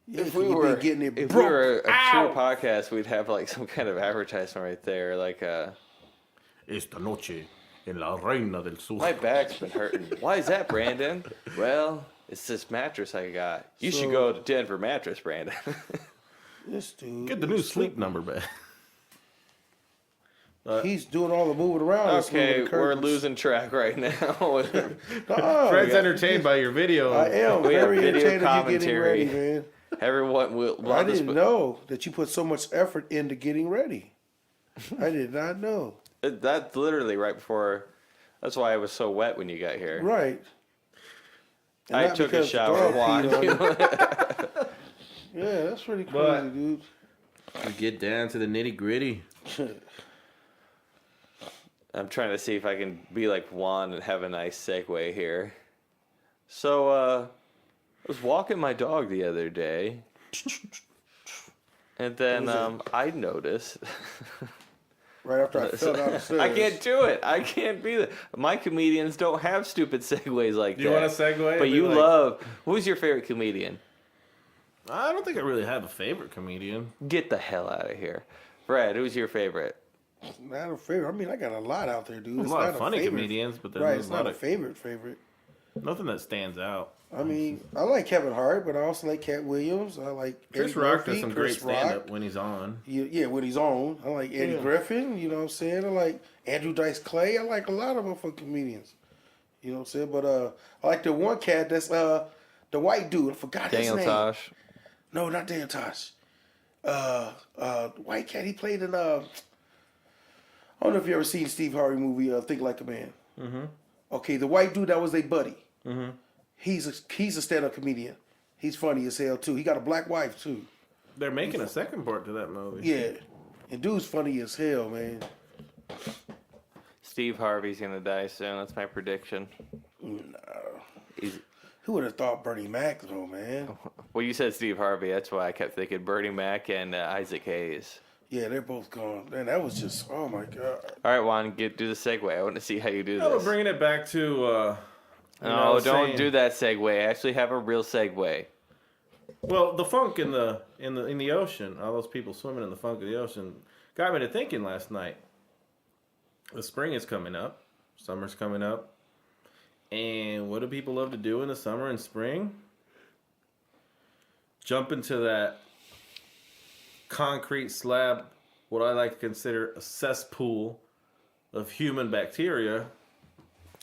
Yeah, If we you were been getting it if broke. we were a Ow! true podcast, we'd have like some kind of advertisement right there. Like, esta noche en la Reina del Sur. my back's been hurting. Why is that, Brandon? Well, it's this mattress I got. You should So- go to Denver Mattress, Brandon. This dude. Get the new sleep number back. He's doing all the moving around. He's Okay, moving the we're curtains. losing track right now. Oh, Fred's yeah. entertained by your video. I am We have very video entertained of you getting commentary. ready, man. Everyone will I love this. didn't know that you put so much effort into getting ready. I did not know. That's literally right before. That's why I was so wet when you got here. Right. And I not took a because the shower. dog Juan. peed on you. Yeah, that's pretty crazy, But- dude. We get down to the nitty gritty. I'm trying to see if I can be like Juan and have a nice segue here. So, I was walking my dog the other day, and then I noticed. Right after I fell down the stairs. I can't do it. I can't be that. My comedians don't have stupid segues like Do that. you want to segue? But Be you like- love. Who's your favorite comedian? I don't think I really have a favorite comedian. Get the hell out of here, Fred. Who's your favorite? Not a favorite. I mean, I got a lot out there, dude. There's It's a lot not of funny favorite. comedians, but Right, there's it's a lot not a of favorite. nothing that stands out. I mean, I like Kevin Hart, but I also like Cat Williams. I like Chris Eddie Rock Murphy, does some Chris great stand up Rock. when he's on. Yeah, when he's on. I like Eddie Griffin, you know what I'm saying? I like Andrew Dice Clay. I like a lot of motherfucking comedians. You know what I'm saying? But I like the one cat that's the white dude. I forgot Daniel his name. Tosh. No, not Daniel Tosh. The white cat, he played in I don't know if you ever seen Steve Harvey movie Think Like a Man. Mm-hmm. Okay, the white dude that was their buddy. Mm-hmm. He's a stand-up comedian. He's funny as hell too. He got a black wife too. They're making a second part to that movie. Yeah, and dude's funny as hell, man. Steve Harvey's gonna die soon. That's my prediction. He's, Who would have thought Bernie Mac though, man? well, you said Steve Harvey. That's why I kept thinking Bernie Mac and Isaac Hayes. Yeah, they're both gone. Man, that was just oh my god. All right, Juan, do the segue. I want to see how you do No, but this. bringing it back to. No, don't do that segue. Actually, have a real segue. Well, the funk in the ocean, all those people swimming in the funk of the ocean, got me to thinking last night. The spring is coming up, summer's coming up, and what do people love to do in the summer and spring? Jump into that concrete slab, what I like to consider a cesspool of human bacteria,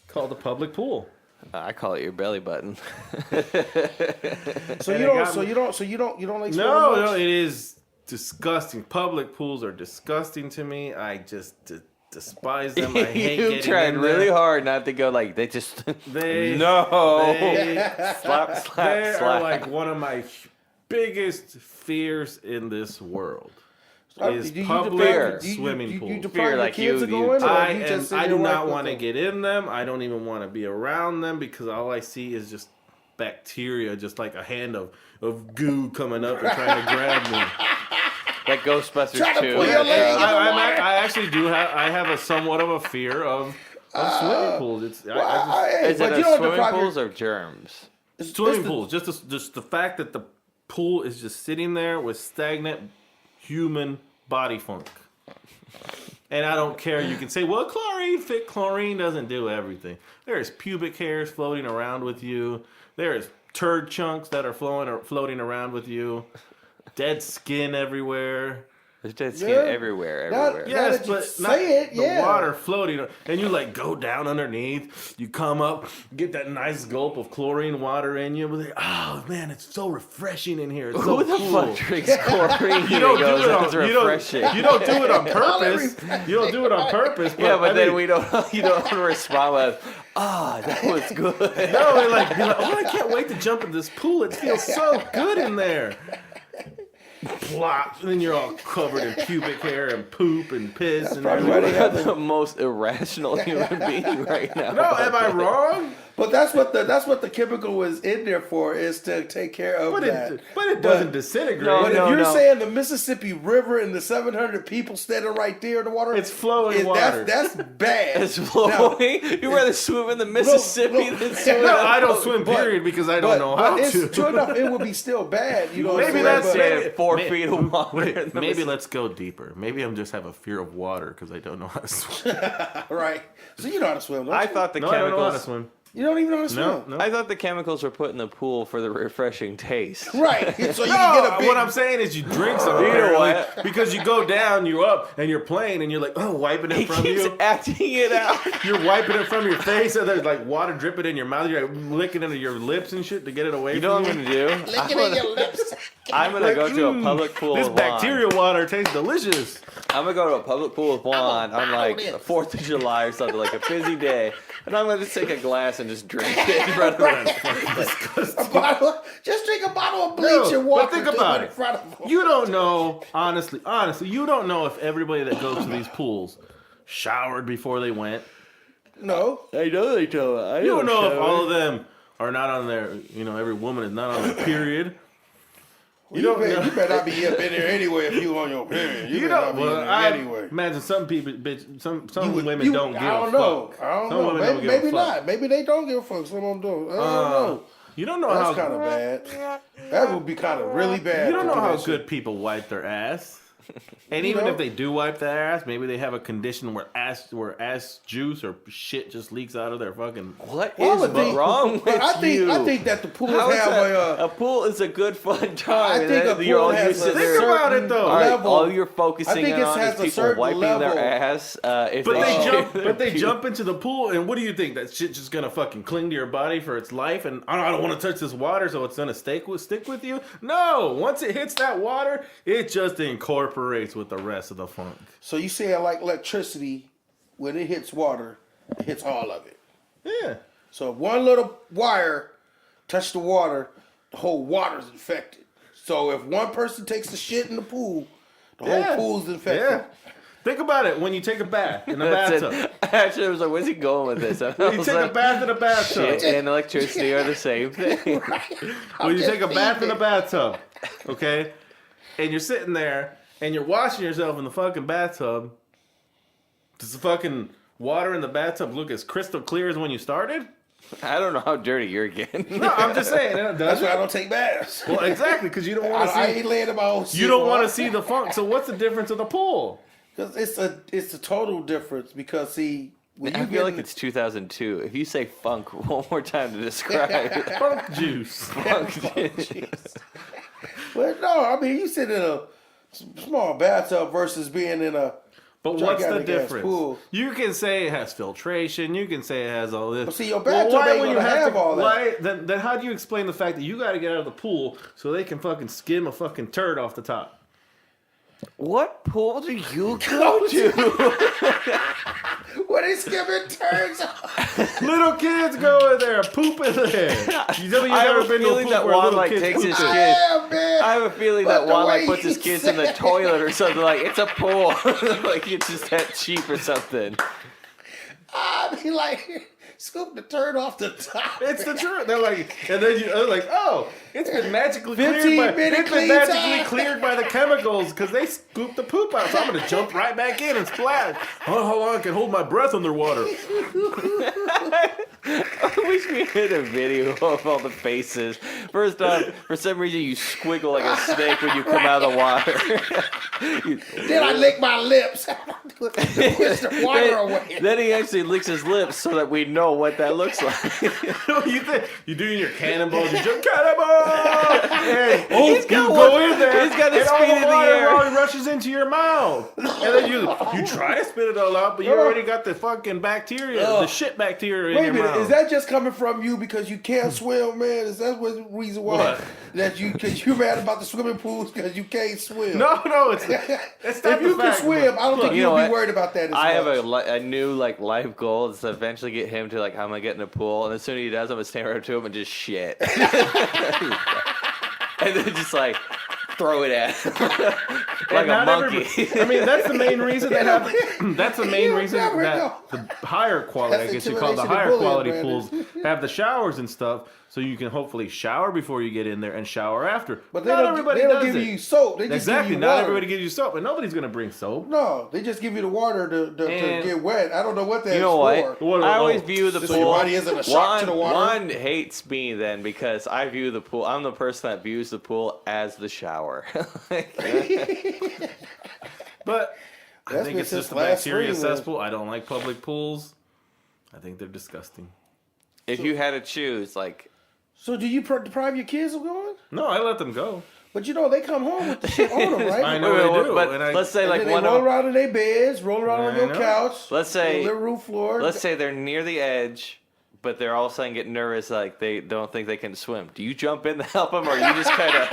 called the public pool. I call it your belly button. So And you it don't. got So me- you don't. So you don't. You don't like. No, it is disgusting. Public pools are disgusting to me. I just despise them. I hate You getting tried in really there. hard not to go like they just They no They, slap they slap. are like one of my biggest fears in this world. Is public swimming pools. You deprive Fear, your like kids you- of going, or I you just sit I there do and not wipe want to with get in them. I don't even want to be around them because all I see is just bacteria, just like a hand of goo coming up and trying to grab me. Like Ghostbusters Try to 2. pull your leg in the I actually do have. I have a somewhat of a fear of swimming pools. It's them. Hey, Is but it you a don't swimming deprive your- pools or germs? swimming pools. Just the fact that the pool is just sitting there with stagnant human body funk. And I don't care. You can say, well, chlorine doesn't do everything. There's pubic hairs floating around with you. There's turd chunks that are floating around with you. Dead skin everywhere. There's dead skin Yeah. everywhere. Yeah. that you say it, the yeah. water floating. And you like go down underneath. You come up, get that nice gulp of chlorine water in you. Like, oh man, it's so refreshing in here. It's so Who the cool. fuck drinks chlorine? You don't goes, do it "That's on, you don't refreshing." do it on purpose. You don't do it on purpose. But Yeah, but I then mean, we don't. You don't respond with, that was good." No, we're like, oh, I can't wait to jump in this pool. It feels so good in there. Plop, and then you're all covered in pubic hair and poop and piss and probably why everything. they have You're the most irrational human being right now. No, am I wrong? But that's what the chemical was in there for, is to take care of But that. it doesn't disintegrate. No, But no, if you're no. saying the Mississippi River and the 700 people standing right there in the water, It's flowing water. That's bad. It's flowing. You'd rather swim in the Mississippi than swim in No, I don't But- swim, period, because I But don't know how it's to. true enough, it would be still bad. You know what I'm Maybe saying? that's But- Maybe 4 feet of water. Wait, in the maybe let's go deeper. Maybe I'm just have a fear of water because I don't know how to swim. right. So you know how to swim, don't I you? thought the No, I don't know how to chemicals. swim. You don't even know how to swim. No. I thought the chemicals were put in the pool for the refreshing taste. Right. So you can get a big... What I'm saying is you drink some You know apparently, what? because you go down, you're up, and you're playing, and you're like, oh, wiping He it from keeps you. acting it out. You're wiping it from your face, and there's like water dripping in your mouth. You're like licking into your lips and shit to get it away You know from what I'm gonna do? Licking in your lips. I'm gonna go to a public pool This with Juan. bacteria water tastes delicious. I'm gonna go to a public pool with Juan on like bottle the this. 4th of July or something, like a busy day, and I'm gonna just take a glass and just drink it in front of him. Just drink a bottle of bleach No, and walk but think into about in it. front of them. You don't know, honestly, you don't know if everybody that goes to these pools showered before they went. No. I know they do. I You don't know if all of them are not on their, every woman is not on their period. You better not be up in there anyway if you on your period. You better not be in there anyway. Imagine some people, bitch, some You- women you- don't give I don't a know. fuck. I don't Some know. women don't give a Maybe fuck. not. Maybe they don't give a fuck. Some of them do. I don't know. You don't know That's how kind of bad. That would be kind of really bad. you don't to know do how that good shit. people wipe their ass. And You even know? if they do wipe their ass, maybe they have a condition where ass juice or shit just leaks out of their fucking. What Well, I is would think- wrong with but you? I think that the pools How is have that? a. A pool is a good fun time. I and think then a you're pool all has you sit a there. Think about it though. All right, level. all you're I focusing think it on has is a people certain wiping level. their ass. If But they shit jump. their But they puke. jump into the pool, and what do you think? That shit just gonna fucking cling to your body for its life? And I don't want to touch this water, so it's gonna stick with you. No, once it hits that water, it just incorporates with the rest of the funk. So you say like electricity, when it hits water, it hits all of it. Yeah. So if one little wire touched the water, the whole water's infected. So if one person takes the shit in the pool, the whole pool's infected. Yeah. Think about it when you take a bath in a That's bathtub. it. Actually, I was like, where's he going with this? I When you was take like, a bath in a bathtub. shit and electricity are the same thing. When you take a bath in a bathtub, okay, and you're sitting there and you're washing yourself in the fucking bathtub, does the fucking water in the bathtub look as crystal clear as when you started? I don't know how dirty you're getting. No, I'm just saying. Does That's why I it? don't take baths. Well, exactly, because you don't want to I see. ain't laying in my own shit. You don't want to see the funk. So what's the difference of the pool? Because it's a total difference. Because see, when I you feel get like in- it's 2002. If you say funk one more time to describe it, Funk juice. funk. But no, I mean you sit in a small bathtub versus being in a. But what's the gigantic ass difference? pool. You can say it has filtration. You can say it has all this. But see, your bathtub ain't would gonna have all that. Why, then how do you explain the fact that you got to get out of the pool so they can fucking skim a fucking turd off the top? What pool do you go to? When they skipping turns. Little kids go in there, poop in there. You tell me you've never been to a pool that where Juan little like kids takes poop his in. kid. Man. I have a feeling But that the Juan like way puts his you kids in the said- toilet or something. Like it's a pool. Like it's just that cheap or something. I mean, like, scoop the turd off the top. It's the truth. They're like, and then they're like, oh, it's been magically 15-minute clean cleared by the chemicals because they scooped the poop out. So I'm gonna jump right back in and splash. Oh, how long I can hold my breath underwater? I wish we had a video of all the faces. First off, for some reason you squiggle like a snake when you come out of the water. Then I lick my lips to push the water away. Then he actually licks his lips so that we know what that looks like. You think you doing your cannonballs? You jump cannonball, and He's you got go one- in there, he's got his and all feet the in the water air. all rushes into your mouth, and then you try to spit it all out, but you already got the fucking bacteria, the shit bacteria in Wait a your minute, mouth. is that just coming from you because you can't swim, man? Is that the reason why What? that because you're mad about the swimming pools because you can't swim? No, it's not If the you can fact, swim, but- I don't think you know you'll be what? worried about that. As I have much. a new like life goal is to eventually get him to like how am I getting a pool, and as soon as he does, I'm gonna stand right up to him and just shit, and then just like throw it at him like a not monkey. everybody- I mean, that's the main reason they have. That's the main You reason never that know. the higher quality, That's I guess you call it the intimidation higher and quality bullying, pools, have the showers and stuff, so you can hopefully shower before you get in there and shower after. But they not don't, everybody they don't does give it. you soap. They just Exactly, give you not water. everybody gives you soap, and nobody's gonna bring soap. No, they just give you the water to And- get wet. I don't know what that's You know what? for. What- I always oh, view the so pool. your body isn't a shock to the water? One hates me then because I view the pool. I'm the person that views the pool as the shower. But I That's think been it's just since a last bacteria spring, man. cesspool. I don't like public pools. I think they're disgusting. If you had to choose, like, So do you deprive your kids of going? No, I let them go. But you know they come home with the shit on them, right? I know they do. but and I- let's say And like then one they roll of around in their beds, roll around on I your know. couch. Let's say- on their roof floor. let's say they're near the edge, but they're all of a sudden getting nervous, like they don't think they can swim. Do you jump in to help them, or you just kind of?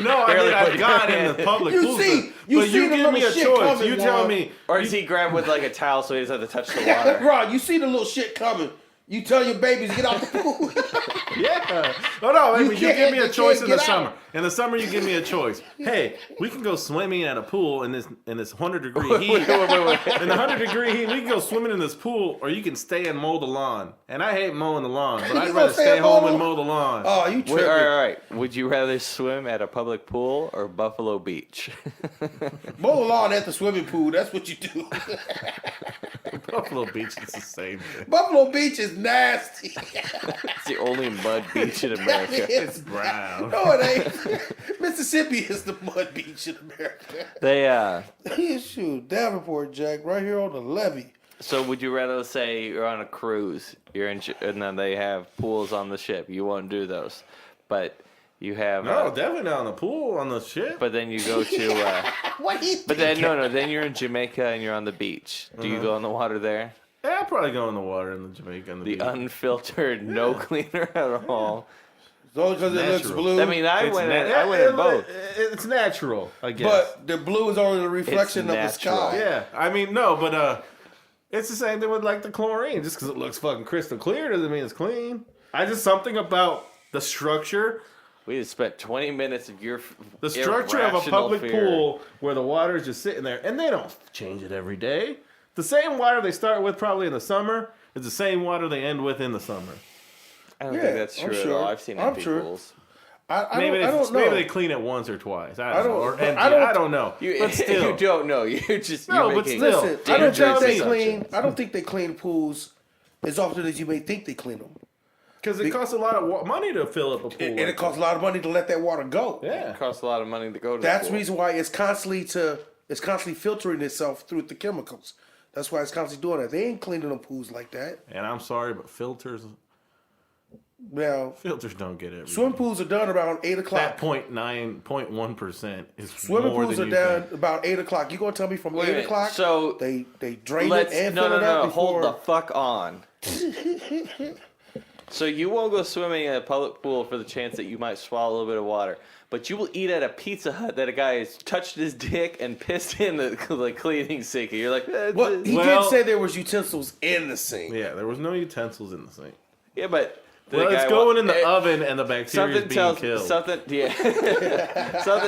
No, I mean I've got in the public You pools, see- but you see you the give me little a shit choice. coming, You tell Juan. me, Or does he grab with like a towel so he doesn't have to touch the water? Ron, you see the little shit coming. You tell your babies to get out the pool. yeah. Oh no, You you give can't- me a you choice can't in the get summer. out. In the summer, you give me a choice. Hey, we can go swimming at a pool in this 100-degree heat. In the 100-degree heat, we can go swimming in this pool, or you can stay and mow the lawn. And I hate mowing the lawn, but You I'd gonna rather stay stay and mow home the and lawn? mow the lawn. Oh, you Wait, tripping. all right. Would you rather swim at a public pool or Buffalo Beach? Mow the lawn at the swimming pool. That's what you do. Buffalo Beach is the same thing. Buffalo Beach is nasty. It's the only mud beach in America. It's brown. No, it ain't. Mississippi is the mud beach in America. They Shoot, Davenport, Jack, right here on the levee. So would you rather say you're on a cruise, and then they have pools on the ship? You won't do those, but you have. No, definitely not on the pool, on the ship. But then you go to. What do you But then no. Then you're in Jamaica and you're on the beach. Do you go in the water there? Yeah, I'd probably go in the water in the Jamaica and the The beach. unfiltered, no cleaner at all. It's only because it looks Natural. blue. I mean, I It's went. na- I went in both. It's natural, I guess. but the blue is only the reflection of the natural. sky. yeah, I mean, no, but it's the same thing with like the chlorine. Just because it looks fucking crystal clear doesn't mean it's clean. I just something about the structure, We just spent 20 minutes of your. the structure of a irrational public fear. pool where the water is just sitting there, and they don't change it every day. The same water they start with probably in the summer is the same water they end with in the summer. I don't Yeah, think that's I'm true at sure. all. I've seen I'm empty sure. pools. I Maybe don't know. maybe they clean it once or twice. I don't know. Or but empty. I I don't know. But still, You don't know. You're just. No, you're but making still. Listen, I don't think they dangerous clean. assumptions. I don't think they clean pools as often as you may think they clean them. because it costs a lot of money to fill up a pool. And like it costs a lot of money to let that water go. that. Yeah. It costs a lot of money to go to. That's the the pool. reason why it's constantly filtering itself through the chemicals. That's why it's constantly doing that. They ain't cleaning them pools like that. And I'm sorry, but filters Now, don't get it. swim pools are done around 8 o'clock. That 0.1% is Swimming more pools than are you done think. about 8 o'clock. You gonna tell me from Wait a 8 minute, o'clock? so they drain Let's it and no fill no it up no. before. Hold the fuck on. So you won't go swimming in a public pool for the chance that you might swallow a little bit of water, but you will eat at a Pizza Hut that a guy has touched his dick and pissed in the cleaning sink. And you're like, Well, he did say there was utensils in the sink. Yeah, there was no utensils in the sink. yeah, but. Well, it's going in the oven and the bacteria is being killed. Something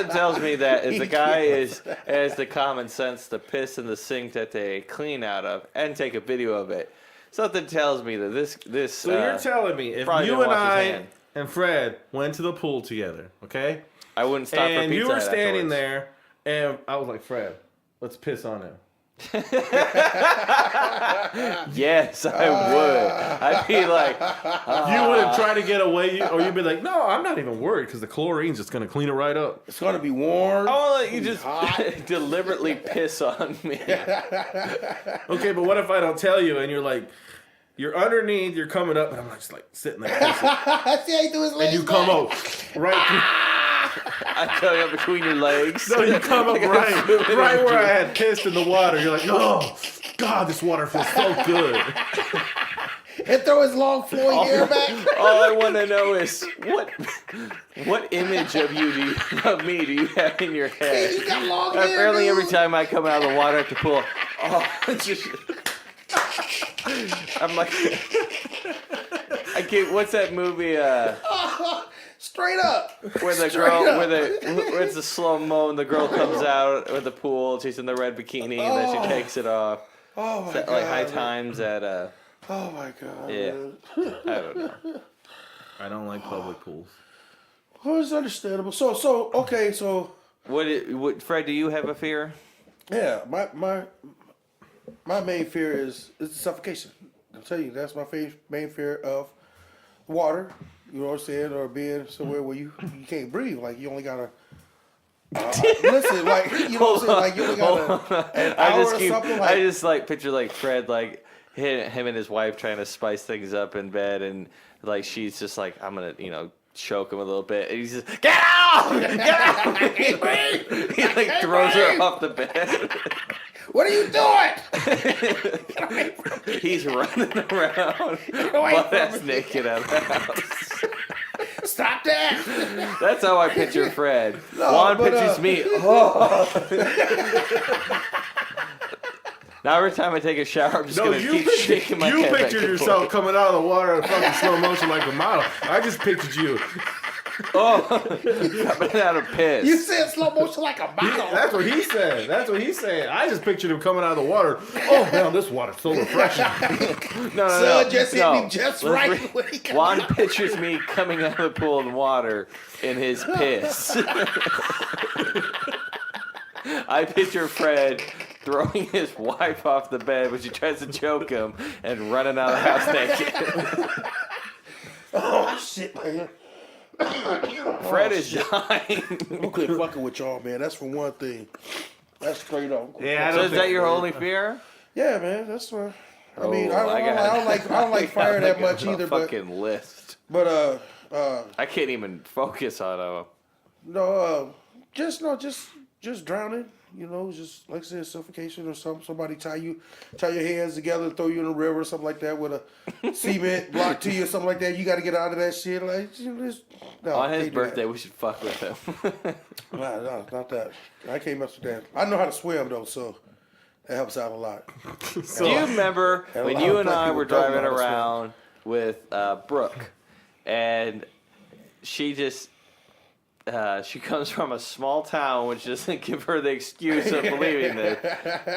tells me that if the guy has the common sense to piss in the sink that they clean out of and take a video of it, something tells me that this. So you're telling me if you and I and Fred went to the pool together, okay? I wouldn't stop for pizza. And you were standing afterwards. there, and I was like, Fred, let's piss on him. Yes, I would. I'd be like, you wouldn't try to get away, or you'd be like, no, I'm not even worried because the chlorine's just going to clean it right up. It's going to be warm. I want to let you just deliberately piss on me. Okay, but what if I don't tell you and you're like, you're underneath, you're coming up, and I'm just like sitting there pissing. See how he threw his legs And you come back? up right through. I'm coming up between your legs. No, you come up right where I had pissed in the water. You're like, oh, God, this water feels so good. And throw his long flowing hair back. All I want to know is what image of me do you have in your head? Hey, you got long hair, Apparently, dude. every time I come out of the water at the pool, it's just. I'm like, I can't. What's that movie? Straight up. Where the Straight girl, up. where it's a slow mo, and the girl comes out of the pool, she's in the red bikini, and then she takes it off. Oh my Is that god. like High Times at Oh my god. Yeah. Man. I don't know. I don't like public pools. Well, it's understandable. So okay, so What Fred? Do you have a fear? yeah, my main fear is suffocation. I'll tell you, that's my main fear of water. You know what I'm saying? Or being somewhere where you can't breathe. Like you only gotta listen. Like you know what I'm saying? Like you only gotta an hour or something. Like, I just like picture like Fred like him and his wife trying to spice things up in bed, and like she's just like, I'm gonna choke him a little bit, and he's just get out, get out. He like throws her off the bed. what are you doing? He's running around, butt ass naked out of the house. Stop that! That's how I picture Fred. No, Juan but, pictures me. Oh. Now every time I take a shower, I'm just gonna keep shaking my head. You back pictured and yourself forth. coming out of the water in fucking slow motion like a model. I just pictured you. Coming out of piss. You said slow motion like a bottle. That's what he said. That's what he's saying. I just pictured him coming out of the water. Oh, man, this water's so refreshing. No. Son just hit me just right when he come Juan out. pictures me coming out of the pool in water in his piss. I picture Fred throwing his wife off the bed when she tries to choke him and running out of the house naked. Oh shit, man. Fred is dying. I'm quit fucking with y'all, man. That's for one thing. That's straight up. Yeah, So is that your only fear? Yeah, man. That's why. I mean, Oh, I don't like fire that much either. But Fucking list. I can't even focus on just drowning. You know, just like I said, suffocation or something. Somebody tie your hands together and throw you in a river or something like that with a cement block to you or something like that. You got to get out of that shit. Like, on his birthday, we should fuck with him. No, not that. I can't mess with that. I know how to swim though, so that helps out a lot. Do you remember when you and I were driving around with Brooke, and she just she comes from a small town, which doesn't give her the excuse of believing this,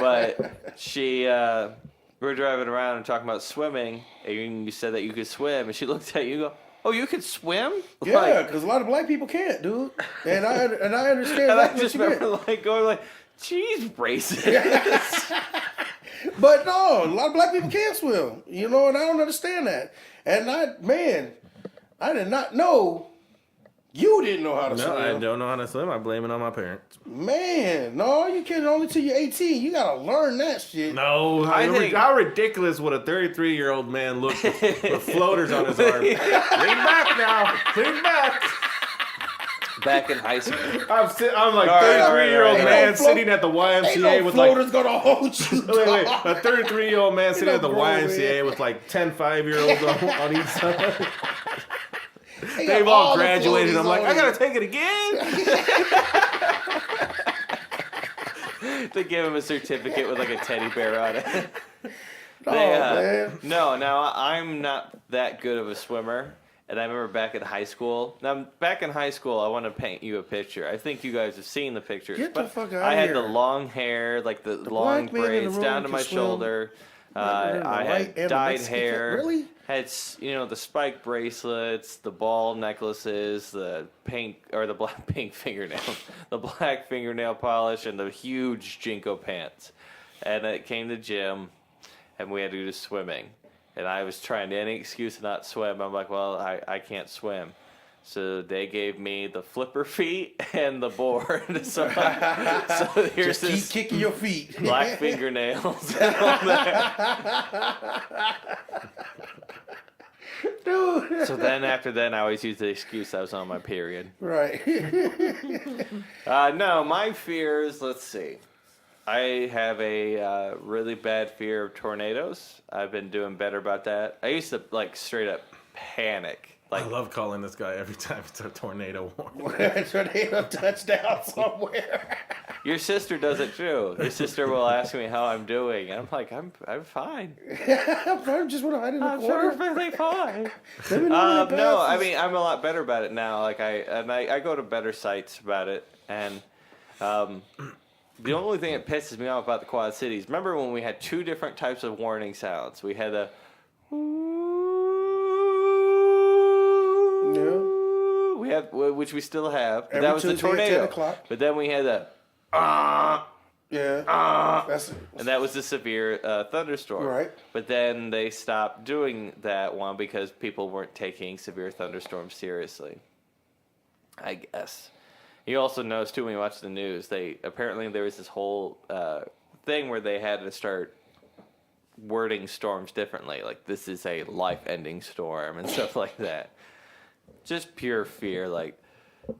but she we were driving around and talking about swimming, and you said that you could swim, and she looked at you and go, "Oh, you could swim?" Yeah, because a lot of black people can't, dude. And I understand. And Like I just remember like going like, "Geez, racist." But no, a lot of black people can't swim, you know, and I don't understand that. And I did not know you didn't know how to swim. No, I don't know how to swim. I blame it on my parents. Man, no, you can't only till you're 18. You gotta learn that shit. No, how ridiculous would a 33-year-old man look with floaters on his arm? Lean back now. Lean back. back in high school. I'm like All right, 33-year-old all right. man Ain't no sitting at the YMCA Ain't no with like. floater's gonna hold you. Wait, dog. a 33-year-old man sitting at the grown YMCA man. with like 10 5-year-olds on each side. They got They've all the graduated. floaties I'm like, on I it. gotta take it again. They give him a certificate with like a teddy bear on it. Oh, man. No, now I'm not that good of a swimmer. And I remember back in high school. Now, back in high school, I want to paint you a picture. I think you guys have seen the pictures. Get the but fuck out I of had here. the long hair, like the long black man in the braids room down to can my swim. shoulder. Better than the I white had and the dyed Mexican kid. hair. Really? Had the spike bracelets, the ball necklaces, the pink or the black pink fingernail, the black fingernail polish, and the huge Jinko pants. And it came to gym, and we had to do swimming. And I was trying any excuse to not swim. I'm like, well, I can't swim. So they gave me the flipper feet and the board. so here's Just keep this kicking your feet. black fingernails and all that. Dude. So then after then, I always used the excuse I was on my period. Right. No, my fears, let's see. I have a really bad fear of tornadoes. I've been doing better about that. I used to like straight up panic. Like, I love calling this guy every time it's a tornado warning. Tornado touchdown somewhere. your sister does it too. Your sister will ask me how I'm doing, and I'm like, I'm fine. I just want to hide in the I'm corner. perfectly fine. Let me know when it No, I passes. mean I'm a lot better about it now. Like I go to better sites about it, and the only thing that pisses me off about the Quad Cities. Remember when we had two different types of warning sounds? We had the Yeah. we have, which we still have. But Every that was the Tuesday at 10 tornado. o'clock. But then we had the Yeah. That's and that was the severe thunderstorm. Right. But then they stopped doing that one because people weren't taking severe thunderstorms seriously. I guess. You also notice too when you watch the news, apparently there was this whole thing where they had to start wording storms differently, like this is a life-ending storm and stuff like that. Just pure fear, like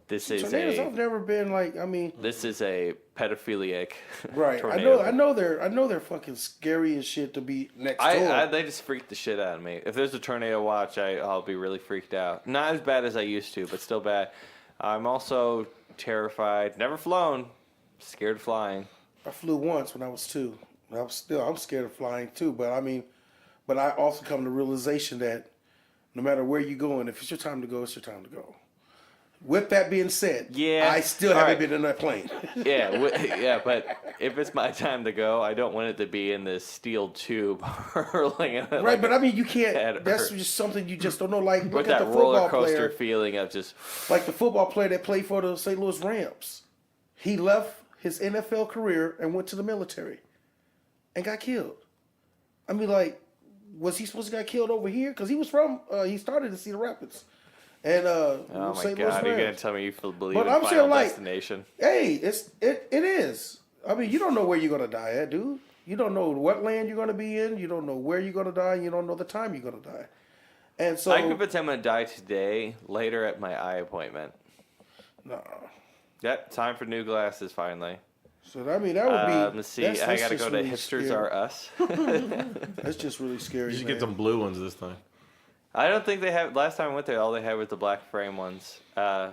this is tornadoes. I've never been like. I mean, this is a pedophiliac right? tornado. I know they're fucking scary as shit to be next door. They just freaked the shit out of me. If there's a tornado watch, I'll be really freaked out. Not as bad as I used to, but still bad. I'm also terrified. Never flown. Scared of flying. I flew once when I was 2. I'm scared of flying too. But I mean, I also come to the realization that no matter where you're going, if it's your time to go, it's your time to go. With that being said, Yeah, I still all haven't right. been in that plane. Yeah, but if it's my time to go, I don't want it to be in this steel tube hurling at it. Right, but I mean, you can't. That That's hurt. just something you just don't know. Like, with look at that the football roller coaster player, feeling of just like the football player that played for the St. Louis Rams. He left his NFL career and went to the military, and got killed. I mean, like, was he supposed to get killed over here? Because he was from. He started in Cedar Rapids, and oh my St. Louis god, you're gonna Rams. tell me you believe But in I'm Final saying, like, Destination? Hey, it is. I mean, you don't know where you're gonna die at, dude. You don't know what land you're gonna be in. You don't know where you're gonna die. You don't know the time you're gonna die. And so, I could pretend I'm gonna die today, later at my eye appointment. no. Yep, time for new glasses finally. So I mean, that would be. Let's see, that's I gotta just go to really Hipsters scary. Are Us. That's just really scary. You should man. get some blue ones this time. I don't think they have. Last time I went there, all they had was the black frame ones. I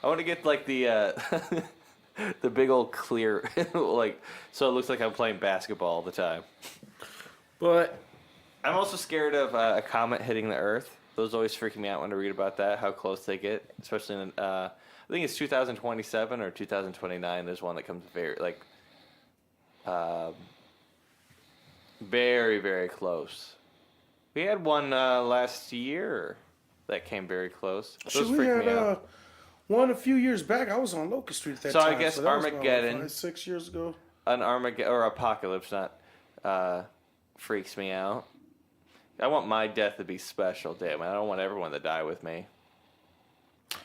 want to get like the the big old clear, like so it looks like I'm playing basketball all the time. But I'm also scared of a comet hitting the Earth. Those always freak me out when I read about that, how close they get, especially in. I think it's 2027 or 2029. There's one that comes very very, very close. We had one last year that came very close. Those Shit, we freak had me out. one a few years back. I was on Locust Street at that So I time. guess that was about, Armageddon- 6 years ago. An Armageddon or apocalypse, not freaks me out. I want my death to be special, damn it. I don't want everyone to die with me.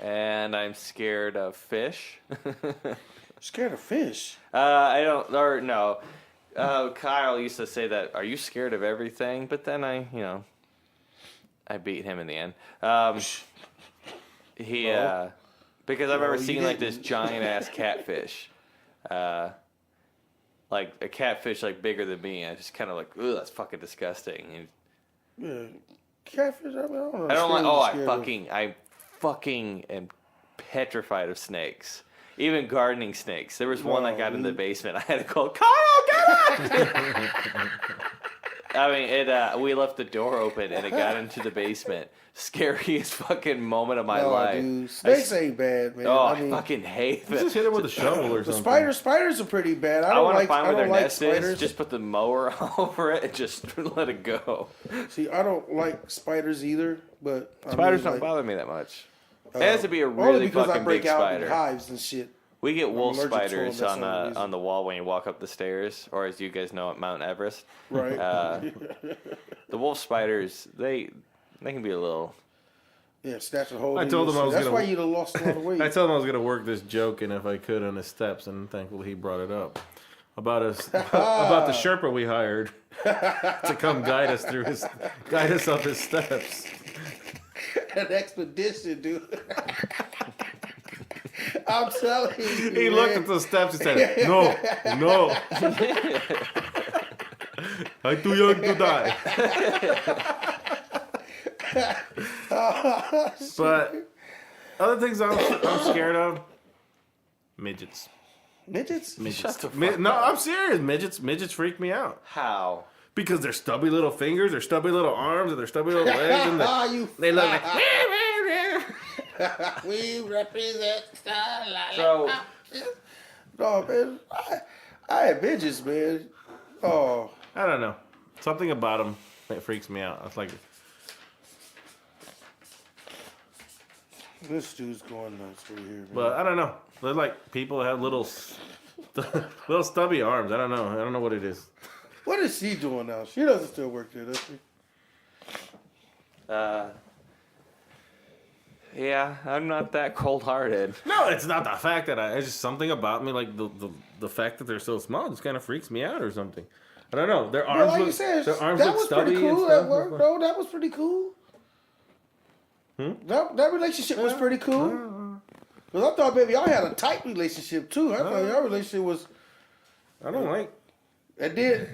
And I'm scared of fish. Scared of fish. I don't, or no. Kyle used to say that, are you scared of everything? But then I beat him in the end. He because I remember seeing like this giant ass catfish, like a catfish like bigger than me. And I just kind of like, ooh, that's fucking disgusting. And Catfish. I don't know. I don't like. Oh, I fucking am petrified of snakes. Even gardening snakes. There was one that got in the basement. I had to call, Carl, get up! I mean, we left the door open and it got into the basement. Scariest fucking moment of my life. Dude. Snakes ain't bad, man. Oh, I fucking hate them. Just hit it with a shovel or something. Spiders are pretty bad. I want to find where their like nest spiders. is, just put the mower over it and just let it go. See, I don't like spiders either, but Spiders don't bother me that much. It has to be a really fucking big spider. Hives and shit. We get wolf spiders them, on the wall when you walk up the stairs, or as you guys know at Mount Everest. Right. The wolf spiders, they can be a little. Yeah, snatch a hold. I told him I was That's gonna, why you'd have lost a lot of weight. I told him I was going to work this joke in if I could on his steps, and thankfully he brought it up. About the Sherpa we hired to come guide us up his steps. An expedition, dude. I'm telling you. He looked at the steps and said, No. I'm too young to die. But other things I'm scared of, midgets. Midgets? Shut the fuck No, up. I'm serious. Midgets freak me out. How? Because their stubby little fingers, their stubby little arms, and their stubby little legs, and they look like. We represent Starlight. So, No, man. I had midgets, man. Oh. I don't know. Something about them that freaks me out. It's like. This dude's going nuts right here, man. But I don't know. They're like people that have little stubby arms. I don't know what it is. What is she doing now? She doesn't still work there, does she? yeah, I'm not that cold-hearted. No, it's not the fact that it's just something about me, like the fact that they're so small, just kind of freaks me out or something. I don't know. Their arms like look, you said, their arms that look was stubby pretty cool and stuff. at work. No, that was pretty cool. That relationship was pretty cool. Because I thought maybe y'all had a tight relationship too. I thought your relationship was. I don't like. It did.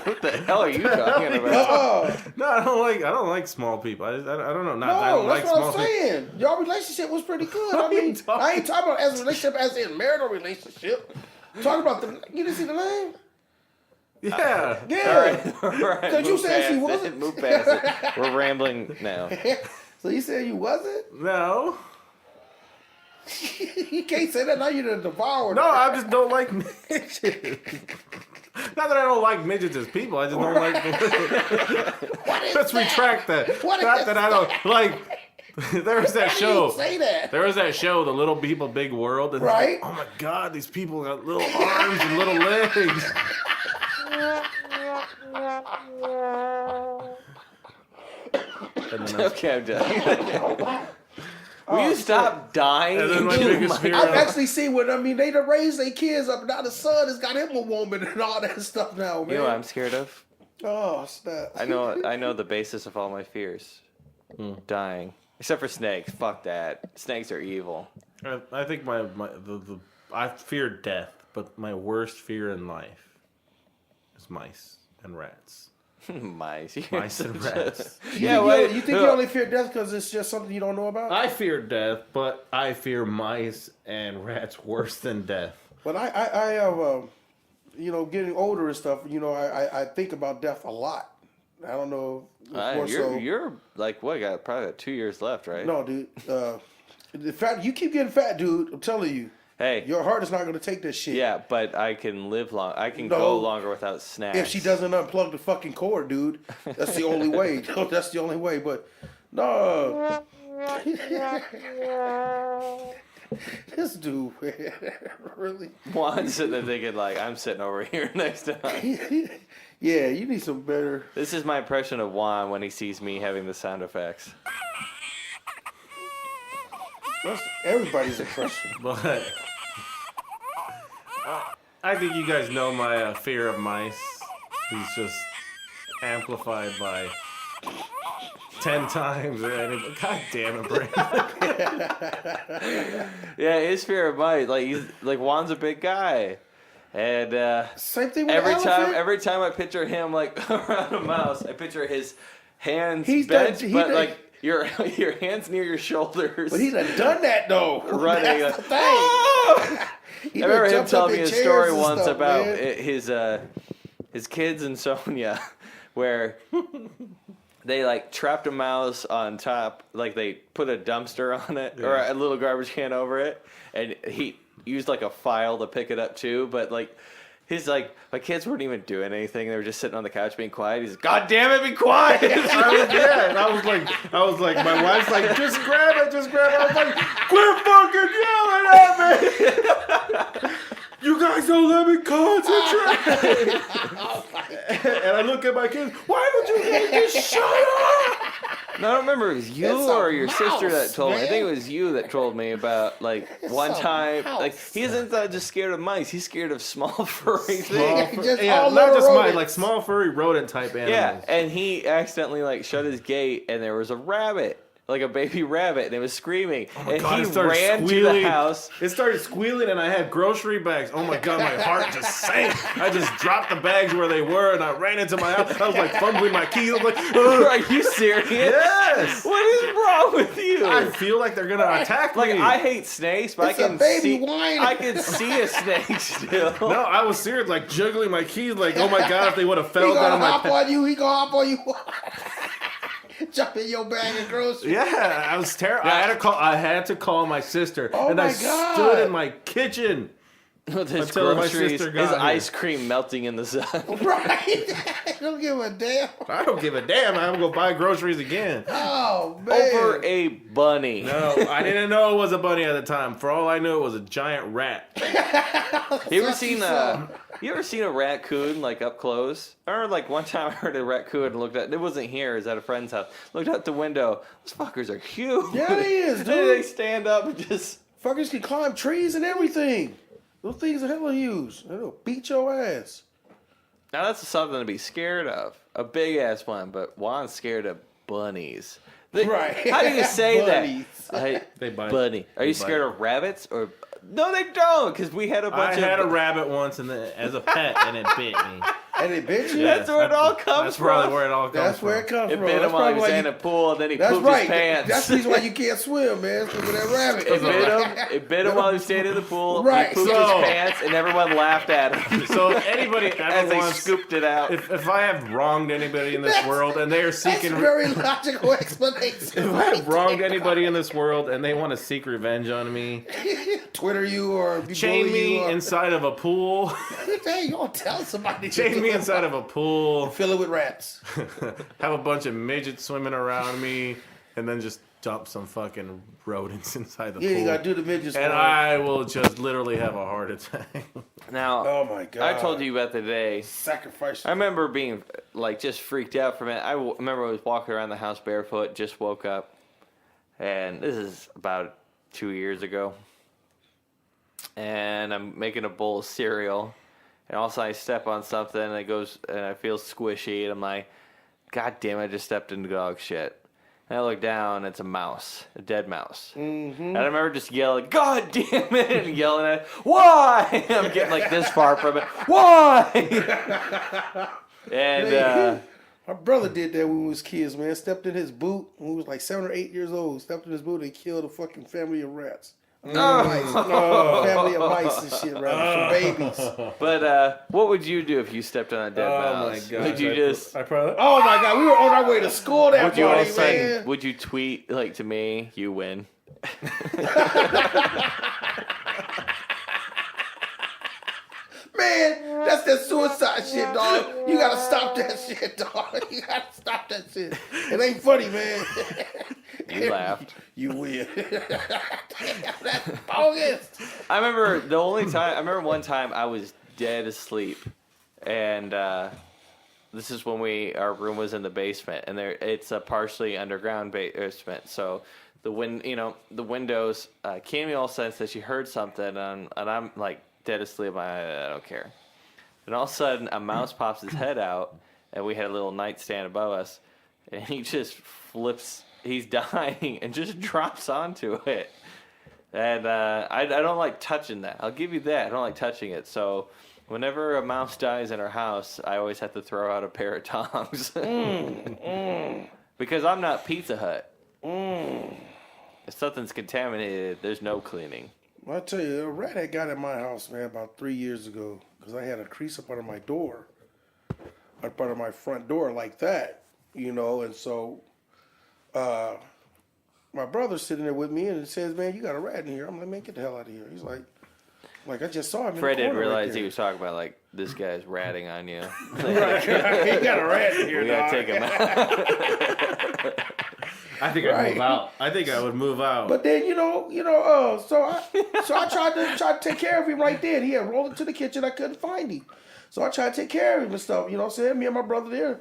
What the hell are you talking about? No, I don't like small people. I don't know. I No, don't like that's what small I'm saying. Y'all relationship was pretty good. What I are you mean, talking I ain't talking about as a relationship, as in marital relationship. I'm talking about you didn't see the name? Yeah. Yeah. All right. Because you said she wasn't. Move past it. We're rambling now. So you said you wasn't? No. You can't say that now. You're the devourer. No, I just don't like midgets. Not that I don't like midgets as people. I just don't like. Let's retract that. Not that I don't like. There was that show. You say that. There was that show, The Little People, Big World. And Right. oh my God, these people got little arms and little legs. Okay, I'm done. Will you stop dying? And then my into biggest fear- I've actually seen what I mean. They done raised their kids up. Now the son has got him a woman and all that stuff now, man. You know what I'm scared of? Oh, snap. I know the basis of all my fears. Dying. Except for snakes. Fuck that. Snakes are evil. I think I fear death, but my worst fear in life is mice and rats. Mice. Mice and rats. You think you only fear death because it's just something you don't know about? I fear death, but I fear mice and rats worse than death. But I have, getting older and stuff, I think about death a lot. I don't know. You're like, what? Got probably 2 years left, right? No, dude. The fact you keep getting fat, dude. I'm telling you. Hey. Your heart is not going to take this shit. Yeah, but I can live long. I can No. go longer without snacks. If she doesn't unplug the fucking cord, dude. That's the only way. That's the only way. But no. This dude, man, really. Juan's sitting there thinking, like, I'm sitting over here next to him. Yeah, you need some better. This is my impression of Juan when he sees me having the sound effects. That's everybody's impression. But I think you guys know my fear of mice. He's just amplified by 10 times. And God damn it, Brandon. Yeah, his fear of mice. Like Juan's a big guy, and Same thing with every time I picture him like around a mouse, I picture his hands He's bent, done- he but done- like your hands near your shoulders. But he done that though. Running. That's the thing. I He remember done him jumped up telling me in a chairs story and once stuff, about man. his kids and Sonia, where they like trapped a mouse on top, like they put a dumpster on it or a little garbage can over it, and he used like a file to pick it up too, but like. He's like, my kids weren't even doing anything. They were just sitting on the couch being quiet. He's like, God damn it, be quiet. And I was like, my wife's like, just grab it. I was like, quit fucking yelling at me. You guys don't let me concentrate. And I look at my kids, why would you just shut up? No, I don't remember if it was you It's a or your sister that mouse, told me. I man. think it was you that told me about, like, It's one a time. Like, mouse. he isn't just scared of mice. He's scared of small furry things. Just Yeah, all not little just mine, rodents. like small furry rodent type animals. Yeah, and he accidentally, like, shut his gate, and there was a rabbit. Like a baby rabbit, and it was screaming. And God, he it started ran to squealing. the house. It started squealing, and I had grocery bags. Oh my God, my heart just sank. I just dropped the bags where they were, and I ran into my house. I was like fumbling my keys. I was like, Are you serious? yes. What is wrong with you? I feel like they're gonna attack Like, me. I hate snakes, but It's I a can baby see. whining. I can see a snake still. No, I was serious, like juggling my keys. Like, oh my God, if they would have He fell gonna down my hop on you. He gonna hop on you. Jump in your bag of groceries. Yeah, I was terrible. I had to call my sister, Oh and my I God. stood in my kitchen. With his Until my groceries, sister got his here. ice cream melting in the sun. Right? Don't give a damn. I don't give a damn. I'm gonna go buy groceries again. Oh man. Over a bunny. No, I didn't know it was a bunny at the time. For all I knew, it was a giant rat. You ever That's seen what's you ever seen a raccoon like up close? Or like one time I heard a raccoon and looked at it wasn't here, it was at a friend's house. Looked out the window. Those fuckers are huge. Yeah, they is, And dude. they stand up and just Fuckers can climb trees and everything. Those things are hella huge. They'll beat your ass. now that's something to be scared of. A big ass one, but Juan's scared of bunnies. Right. How do you say Bunnies. that? They bite. Bunny. Are you They scared of rabbits or? No, they don't. Because we had a I bunch of. had a rabbit once as a pet, and it bit me. And it bit you? Yeah, That's where it all comes That's probably from. where it all comes That's from. where it comes It from. bit him That's while he probably was why in you- a pool, and then he That's pooped right. his pants. That's the reason why you can't swim, man. It's because of that rabbit. It bit him while he was staying in the pool. Right, He pooped so- his pants, and everyone laughed at him So anybody as ever they wants, scooped it out. if I have wronged anybody in this That's- world and they are That's seeking, a very logical explanation. if I have wronged anybody in this world and they want to seek revenge on me, Twitter you or be chain bully me you or... inside of a pool. Hey, you gonna tell somebody? to Chain do me it. inside of a pool. Fill it with rats. Have a bunch of midgets swimming around me, and then just dump some fucking rodents inside the Yeah, pool. you gotta do the midgets. And for it. I will just literally have a heart attack. Now, Oh my god! I told you about the day. Sacrifice. I remember being like just freaked out from it. Remember I was walking around the house barefoot, just woke up, and this is about 2 years ago. And I'm making a bowl of cereal, and all of a sudden I step on something, and it goes, and I feel squishy, and I'm like, God damn! I just stepped into dog shit. And I look down, and it's a mouse, a dead mouse. Mm-hmm. And I remember just yelling, God damn it, and yelling at it, why? I'm getting like this far from it, why? And My brother did that when we was kids, man. Stepped in his boot when we was like 7 or 8 years old. Stepped in his boot and killed a fucking family of rats. Family of mice and shit, rather, some babies. but what would you do if you stepped on a dead mouse? Would you just? I probably. Oh my god, we were on our way to school that Would you all morning, say? man. Would you tweet like to me? You win. Man, that's that suicide shit, dog. You gotta stop that shit, dog. You gotta stop that shit. It ain't funny, man. You laughed. You win. Damn, that's bogus. I remember the only time. I remember one time I was dead asleep, and this is when our room was in the basement, and it's a partially underground basement. So the windows came to me all of a sudden that she heard something, and I'm like dead asleep. I don't care. And all of a sudden, a mouse pops his head out, and we had a little nightstand above us. and he just flips. He's dying and just drops onto it. And I don't like touching that. I'll give you that. I don't like touching it. So whenever a mouse dies in our house, I always have to throw out a pair of tongs. Because I'm not Pizza Hut. If something's contaminated, there's no cleaning. Well, I tell you, a rat had got in my house, man, about 3 years ago. Because I had a crease up under my door. Up under my front door like that. You know, and so... my brother's sitting there with me and it says, "Man, you got a rat in here." I'm like, "Man, get the hell out of here." He's like I just saw him. Fred in the didn't corner realize right he there. was talking about like this guy's ratting on you. Right. He got a rat in here. We gotta dog. take him out. I think I'd Right. move out. I think I would move out. But then so I tried to take care of him right then. He had rolled into the kitchen. I couldn't find him, so I tried to take care of him and stuff. You know what I'm saying? Me and my brother there,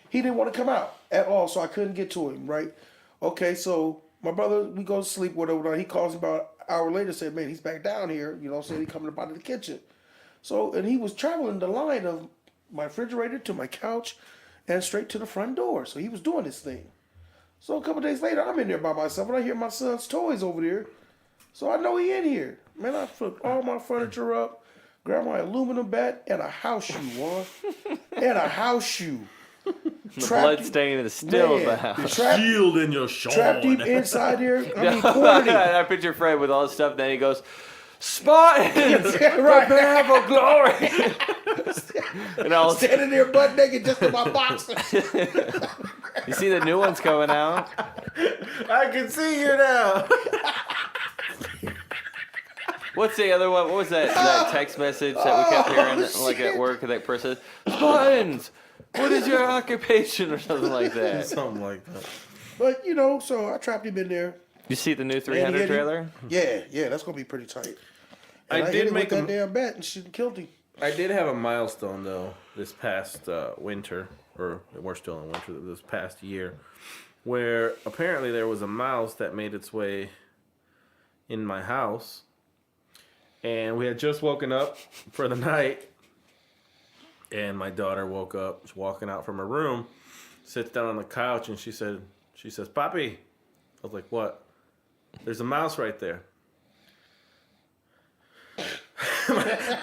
he didn't want to come out at all, so I couldn't get to him. Right? Okay, so my brother, we go to sleep, whatever. He calls me about an hour later, said, "Man, he's back down here." You know what I'm saying? He coming up out of the kitchen. So, and he was traveling the line of my refrigerator to my couch and straight to the front door. So he was doing this thing. So a couple days later, I'm in there by myself, and I hear my son's toys over there. So I know he in here. Man, I flipped all my furniture up, grabbed my aluminum bat, and a house shoe, Juan. And a house shoe. The blood stain is still in the house. Shield in your shoulder. Trapped deep inside there. I mean, cornered him. I picture Fred with all this stuff, then he goes, "Spartans, Right. prepare for glory." And I was, Standing there butt naked just in my boxers. you see the new one's coming out? I can see you now. What's the other one? What was that text message that we kept hearing like at work? That person, "Spartans, what is your occupation?" or something like that. Something like that. But, so I trapped him in there. You see the new 300 trailer? Yeah, that's going to be pretty tight. And I I did hit him make with a- that damn bat and she killed him. I did have a milestone though this past winter, or we're still in winter. This past year, where apparently there was a mouse that made its way in my house, and we had just woken up for the night, and my daughter woke up, she's walking out from her room, sits down on the couch, and she says, "Papi," I was like, "What?" "There's a mouse right there."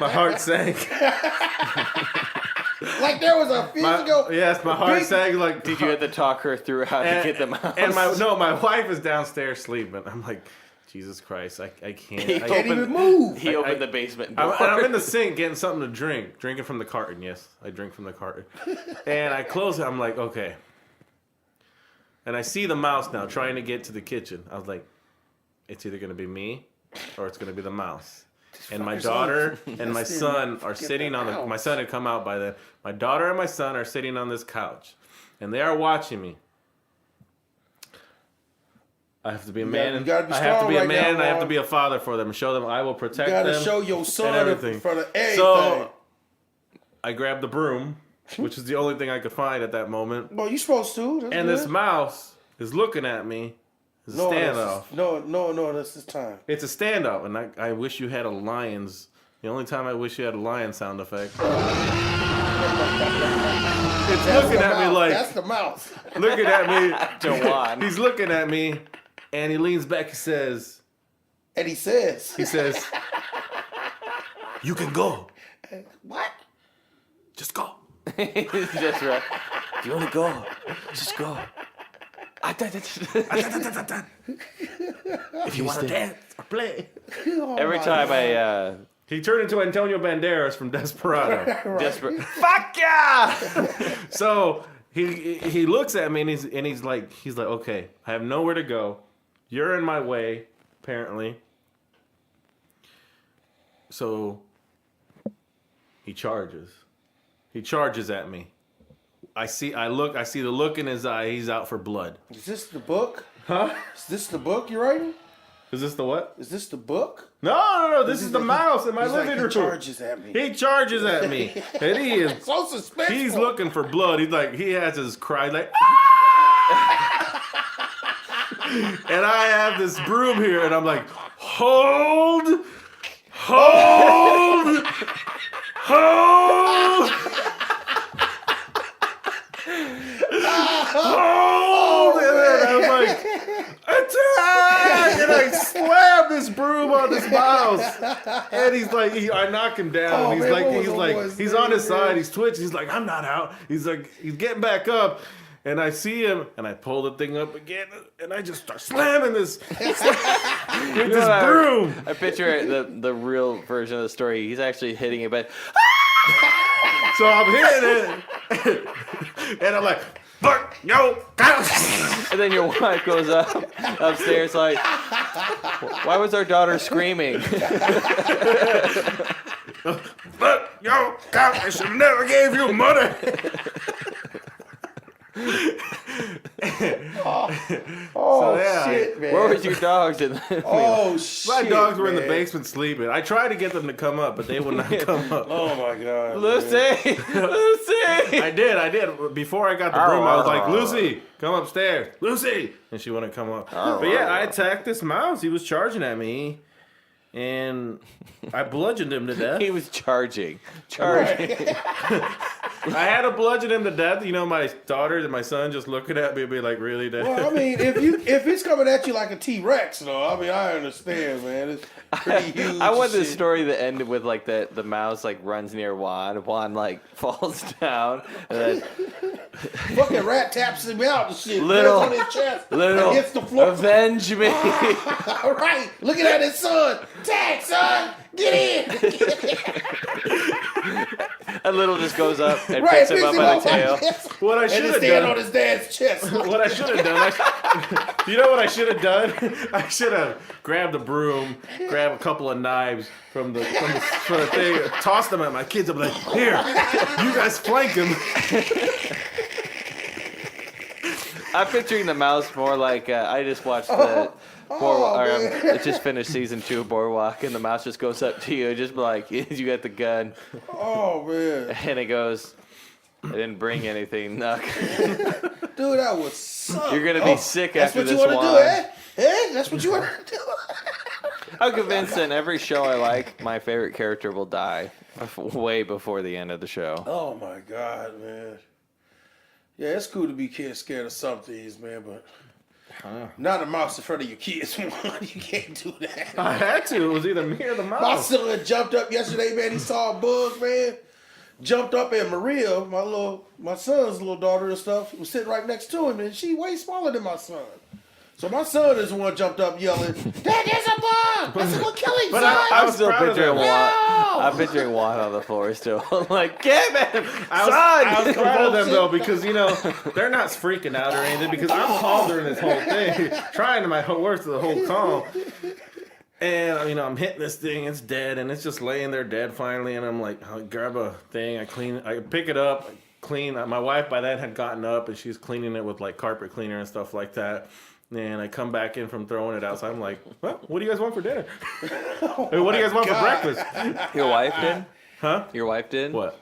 My heart sank. Like there was a physical... Yes, my heart sank. Like, Did you have to talk her through how to get the mouse? And my wife is downstairs sleeping. I'm like, Jesus Christ, I can't. I Can't even move. He opened the basement door. I'm in the sink getting something to drink. Drinking from the carton. Yes, I drink from the carton. And I close it. I'm like, okay. And I see the mouse now trying to get to the kitchen. I was like, it's either going to be me or it's going to be the mouse. And my daughter and my son are sitting on the... My son had come out by then. My daughter and my son are sitting on this couch. And they are watching me. I have to be a man. you gotta be I have to strong be a right man. now, I have to Juan. be a father for them. Show them I will protect You got them. to show your and son everything. in front of everything. So I grabbed the broom, which is the only thing I could find at that moment. Well, you supposed to. That's And good. this mouse is looking at me. It's a No, standoff. no, that's his time. It's a standoff, and I wish you had a lion's. The only time I wish you had a lion sound effect. It's looking at me like, That's the mouse. looking at me. Jawan. He's looking at me, and he leans back. He says, And he says, "You can go. what? Just go." Just right. Do you want to go? Just go. If you want to dance or play. Oh, Every my time God. He turned into Antonio Banderas from Desperado. Right. desperate, fuck yeah! So he looks at me and he's like, okay, I have nowhere to go. You're in my way, apparently. So he charges. He charges at me. I see the look in his eye. He's out for blood. Is this the book? Huh? Is this the book you're writing? Is this the what? Is this the book? No. This is the mouse in my He's like, living he room. charges at me. He charges at me, and he is. So suspenseful. He's looking for blood. He has his cry like. And I have this broom here, and I'm like, hold. this mouse, and he's like, I knock him down. Oh, And he's man, like, what was he's name, on his man? side. He's twitching. He's like, I'm not out. He's like, he's getting back up. And I see him, and I pull the thing up again, and I just start slamming this with this broom. I picture the real version of the story. He's actually hitting it, but So I'm hitting it, and I'm like, fuck yo, and then your wife goes upstairs like, why was our daughter screaming? fuck yo, I should never gave you money. Oh, yeah, shit, man. Where was your dogs? Oh, shit. My dogs were in the man. basement sleeping. I tried to get them to come up, but they would not come up. Oh, my God. Lucy! Lucy! I did. Before I got the broom, I was like, Lucy, come upstairs. Lucy! And she wouldn't come up. But yeah, I attacked this mouse. He was charging at me. And I bludgeoned him to death. He was charging. I had to bludgeon him to death. You know, my daughter and my son just looking at me and be like, really, Dad? Well, I mean, if it's coming at you like a T-Rex, though, I mean, I understand, man. It's pretty huge. I want this shit. story that ended with like the mouse like runs near Juan. Juan like falls down and then Fucking rat taps him out and shit. Little- Lands on his chest. little and hits the floor. avenge me. All right, looking at his son. Tag, son. Get in. And little just goes up and Right, picks him up by the tail. What I And should then have stand on done. his dad's chest. What I should have done. You know what I should have done? I should have grabbed a broom, grabbed a couple of knives from the thing, tossed them at my kids. I'm like, here, you guys flank him. I'm picturing the mouse more like I just watched the I just finished season 2 of Boardwalk, and the mouse just goes up to you and just be like, you got the gun, Oh, man. and it goes, I didn't bring anything, Nuck. Dude, that would suck. You're gonna be sick That's after what you this want to one. do, eh? Eh? That's what you want to do? I'm convinced that in every show I like, my favorite character will die way before the end of the show. Oh, my God, man. Yeah, it's cool to be scared of some things, man, but not a mouse in front of your kids. You can't do that. I had to. It was either me or the My mouse. son jumped up yesterday, man. He saw a bug, man. Jumped up, and Maria, my son's little daughter and stuff, was sitting right next to him, and she way smaller than my son. So my son is the one jumped up yelling, "Dad, there's a bug! That's gonna kill him, But son!" I'm was still proud of picturing them. Juan. No! I'm picturing Juan on the floor still. I'm like, get him, I was son! proud of them though because they're not freaking out or anything because I'm calm during this whole thing, trying my worst to the whole calm. And I'm hitting this thing, it's dead, and it's just laying there dead finally. And I'm like, I grab a thing, I pick it up, clean. My wife by then had gotten up and she's cleaning it with like carpet cleaner and stuff like that. And I come back in from throwing it out, so I'm like, well, what do you guys want for dinner? Hey, what do you guys want for breakfast? Your wife did? Huh? Your wife did? What?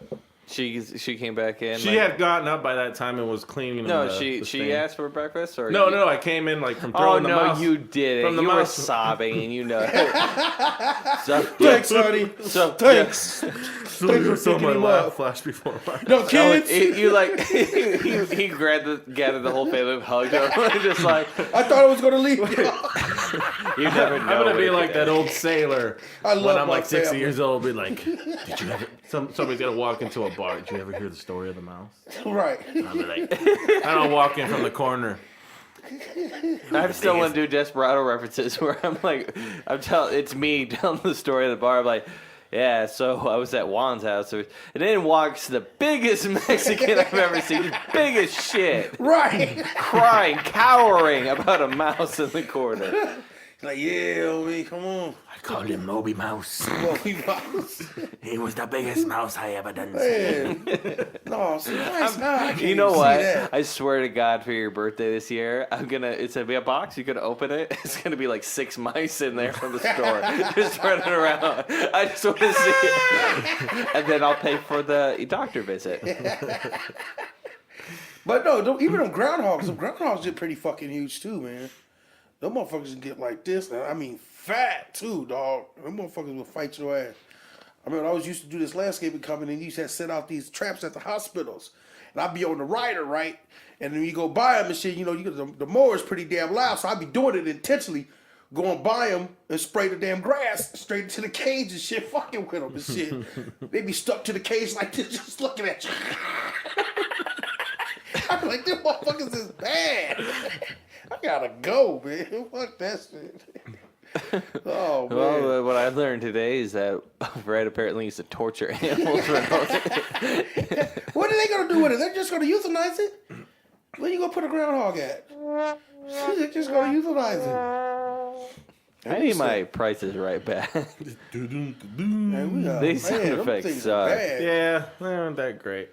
She came back in. She had gotten up by that time and was cleaning. No, the she thing. asked for breakfast, or No, I came in like from Oh throwing the no, mouse. you didn't. from the You were mouse. sobbing, and you know. Thanks, honey. So Thanks. Thanks for So picking my him laugh up. flashed before my No kids. he gathered the whole family and hugged her. Just like I thought I was gonna leave. you never know. I'm gonna what be it like could that end. old sailor I when love I'm my like 60 family. years old. Be like, did you ever? Somebody's gonna walk into a bar. Did you ever hear the story of the mouse? Right. I'll be like, I don't walk in from the corner. I still want to do Desperado references where it's me telling the story of the bar. I'm like, yeah, so I was at Juan's house, and then walks the biggest Mexican I've ever seen, the biggest shit, Right. crying, cowering about a mouse in the corner. Like, yeah, homie, come on. I called him Moby Mouse. Moby Mouse. He was the biggest mouse I ever done. Man. No, see, nice. Nah, I can't You know even what? see that. I swear to God, for your birthday this year, it's gonna be a box. You can open it. It's gonna be like 6 mice in there from the store, just running around. I just want to see it, and then I'll pay for the doctor visit. But no, even them groundhogs get pretty fucking huge too, man. Them motherfuckers get like this. Now, I mean, fat too, dog. Them motherfuckers will fight your ass. I mean, I was used to do this landscaping company, and you used to set out these traps at the hospitals. And I'd be on the rider, right? And then you go by them and shit, the mower's pretty damn loud, so I'd be doing it intentionally go and buy them and spray the damn grass straight into the cage and shit, fucking with them and shit. They be stuck to the cage like this, just looking at you. I be like, them motherfuckers is bad. I gotta go, man. Fuck that shit. Oh, man. Well, what I learned today is that Brad apparently used to torture animals. What are they gonna do with it? They're just gonna euthanize it? Where you gonna put a groundhog at? They're just gonna euthanize it. I need my prices right back. Man, These sound effects suck. Yeah, they aren't that great.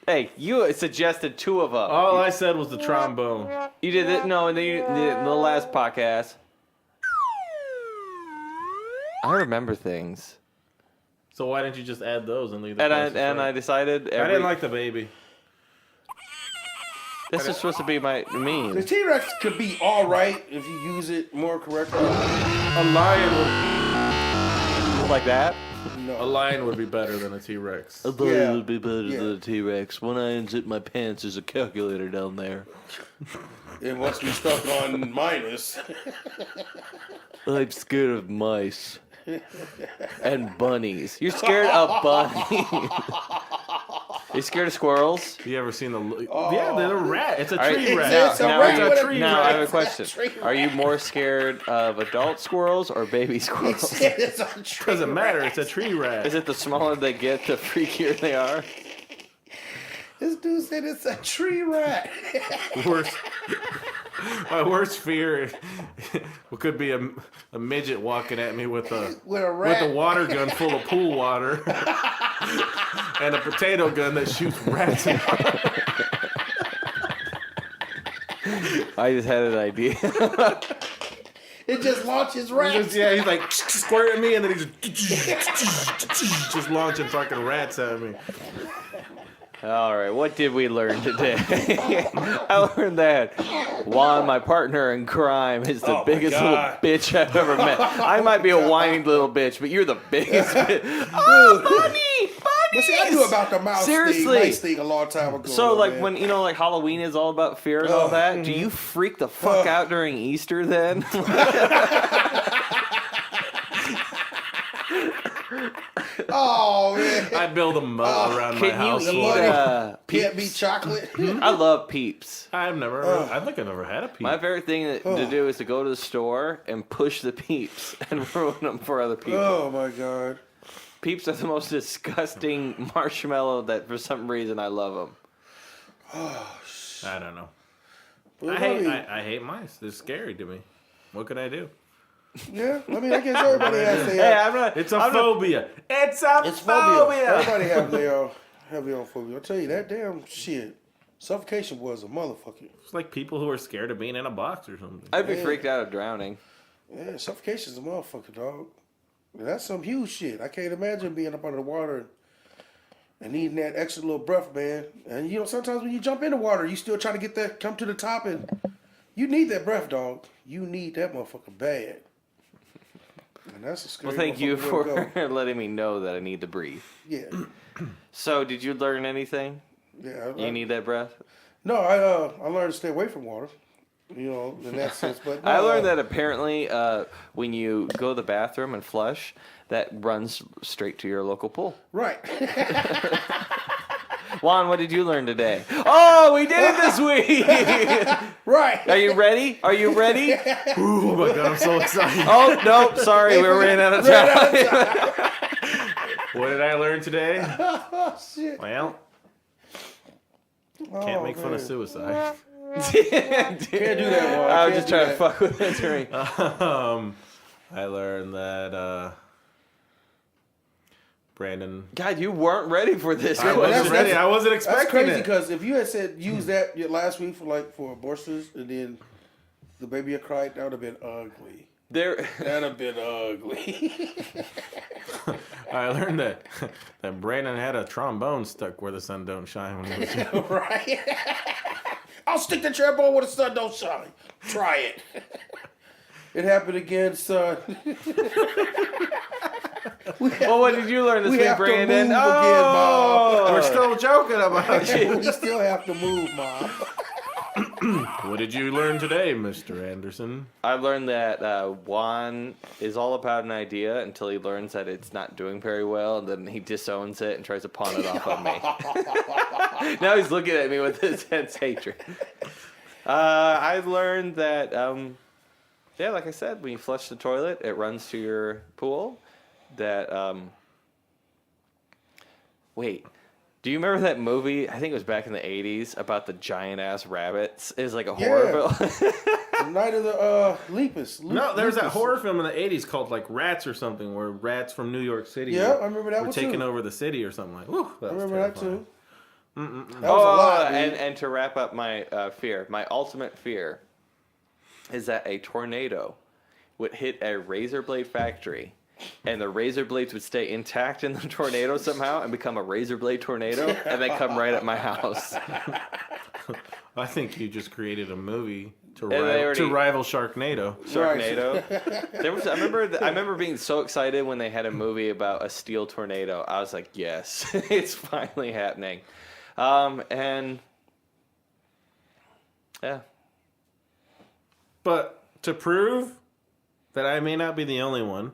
Hey, you suggested 2 of them. All I said was the trombone. You did it? No, in the last podcast. I remember things. So why didn't you just add those and leave the And I decided I didn't like the baby. This is supposed to be my meme. The T-Rex could be all right if you use it more correctly. A lion Like that? a lion would be better than a T-Rex. A lion Yeah. would be better Yeah. than a T-Rex. When I unzip my pants, there's a calculator down there. It must be stuck on minus. I'm scared of mice. And bunnies. You're scared of bunnies. You scared of squirrels? You ever seen the? Yeah, they're a rat. It's a All right, tree rat. It's a now, rat now, with a tree now I have a rat. question. It's a tree Are you rat. more scared of adult squirrels or baby squirrels? It's a tree Doesn't matter. rat. It's a tree rat. Is it the smaller they get, the freakier they are? This dude said it's a tree rat. Worst. My worst fear could be a midget walking at me with a rat. water gun full of pool water and a potato gun that shoots rats. I just had an idea. It just launches rats. Yeah, he's like squirting me, and then he's just launching fucking rats at me. All right, what did we learn today? I learned that Juan, my partner in crime, is the Oh my biggest little God. bitch I've ever met. I might be a whiny little bitch, but you're the biggest bitch. Oh, bunny! But see, I knew about the mouse Seriously. mice thing a long time ago. So, like, man. when, you know, like, Halloween is all about fear and all that, do you freak the fuck out during Easter then? Oh, man. I build a moat around my Can house. you Lord. eat Can't Peeps? be chocolate. I love Peeps. I've never. I think I've never had a peep. My favorite thing to do is to go to the store and push the Peeps and ruin them for other people. Oh, my God. Peeps are the most disgusting marshmallow that for some reason I love them. I don't know. Well, I hate mice. They're scary to me. What can I do? Yeah, I mean, I guess everybody has their... Hey, I'm not. It's a phobia. It's a It's phobia. phobia. Everybody have their own phobia. I'll tell you, that damn shit. Suffocation was a motherfucker. It's like people who are scared of being in a box or something. I'd be freaked out of drowning. Yeah, suffocation's a motherfucker, dog. And that's some huge shit. I can't imagine being up under the water and needing that extra little breath, man. And you know, sometimes when you jump in the water, you still trying to get that, come to the top, and you need that breath, dog. You need that motherfucker bad. And that's a scary. Well, thank you motherfucking way to for letting me know that I need to breathe. go. Yeah, So, did you learn anything? yeah. You need that breath? No, I learned to stay away from water. You know, in that sense. But no, I learned that apparently when you go to the bathroom and flush, that runs straight to your local pool. Right. Juan, what did you learn today? Oh, we did it this week! Right. Are you ready? Are you ready? Oh my god, I'm so excited. Oh, no, sorry, we ran out of time. What did I learn today? Oh shit. Well, can't make fun of suicide. Can't do that, Juan. I was Can't just do trying to that. fuck with it during. I learned that Brandon. God, you weren't ready for this. I well, wasn't ready. I wasn't That's expecting crazy it. because if you had said use that last week for abortions and then the baby had cried, that would have been ugly. There, That'd have been ugly. I learned that Brandon had a trombone stuck where the sun don't shine when he was young. Right. I'll stick the trombone where the sun don't shine. Try it. It happened again, son. well, what did you learn this We week, have to Brandon? move Oh, again, Mom. We're still joking about it. We still have to move, Mom. What did you learn today, Mr. Andersen? I learned that Juan is all about an idea until he learns that it's not doing very well, and then he disowns it and tries to pawn it off on me. Now he's looking at me with intense hatred. I learned that, like I said, when you flush the toilet, it runs to your pool. That, wait. Do you remember that movie? I think it was back in the 80s about the giant ass rabbits. It was like a horror film. The Night of the Lepus. No, there was that horror film in the 80s called like Rats or something, where rats from New York City Yeah, I remember that were one taking too. over the city or something like. Whew, I remember that too. That was a Oh, lot, dude. and to wrap up my fear, my ultimate fear is that a tornado would hit a razor blade factory, and the razor blades would stay intact in the tornado somehow and become a razor blade tornado, and then come right at my house. I think you just created a movie to they rival Sharknado. Sharknado. I remember being so excited when they had a movie about a steel tornado. I was like, yes, it's finally happening. And yeah. But to prove that I may not be the only one,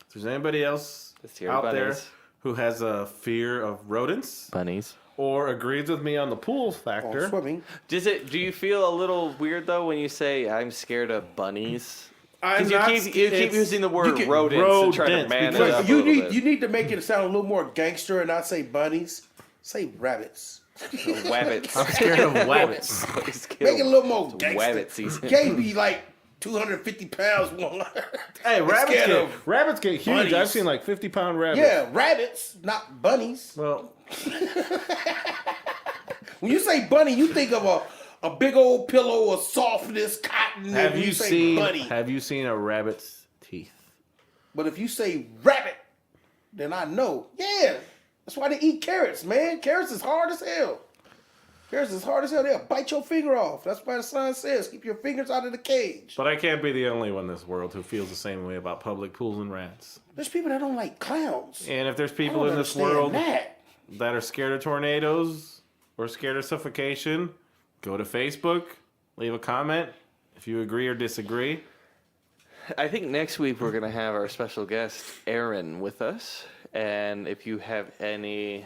if there's anybody else out there who has a fear of rodents, bunnies, or agrees with me on the pool factor, Swimming. do you feel a little weird though when you say I'm scared of bunnies? I'm Because you keep using the word rodents and trying to man it because up. You need to make it sound a little more gangster and not say bunnies. Say rabbits. Wabbits. I'm scared of wabbits. Make it a little more gangster. Wabbit season. You can't be like 250 pounds. Hey, scared rabbits get huge. bunnies. I've seen like 50-pound rabbits. Yeah, rabbits, not bunnies. Well, When you say bunny, you think of a big old pillow of softness, cotton. have you bunny? Have you seen a rabbit's teeth? But if you say rabbit, then I know. Yeah, that's why they eat carrots, man. Carrots is hard as hell. Carrots is hard as hell. They'll bite your finger off. That's why the sign says, keep your fingers out of the cage. But I can't be the only one in this world who feels the same way about public pools and rats. There's people that don't like clowns. And if there's I people don't in this understand world that. are scared of tornadoes or scared of suffocation, go to Facebook, leave a comment if you agree or disagree. I think next week we're going to have our special guest, Aaron, with us. And if you have any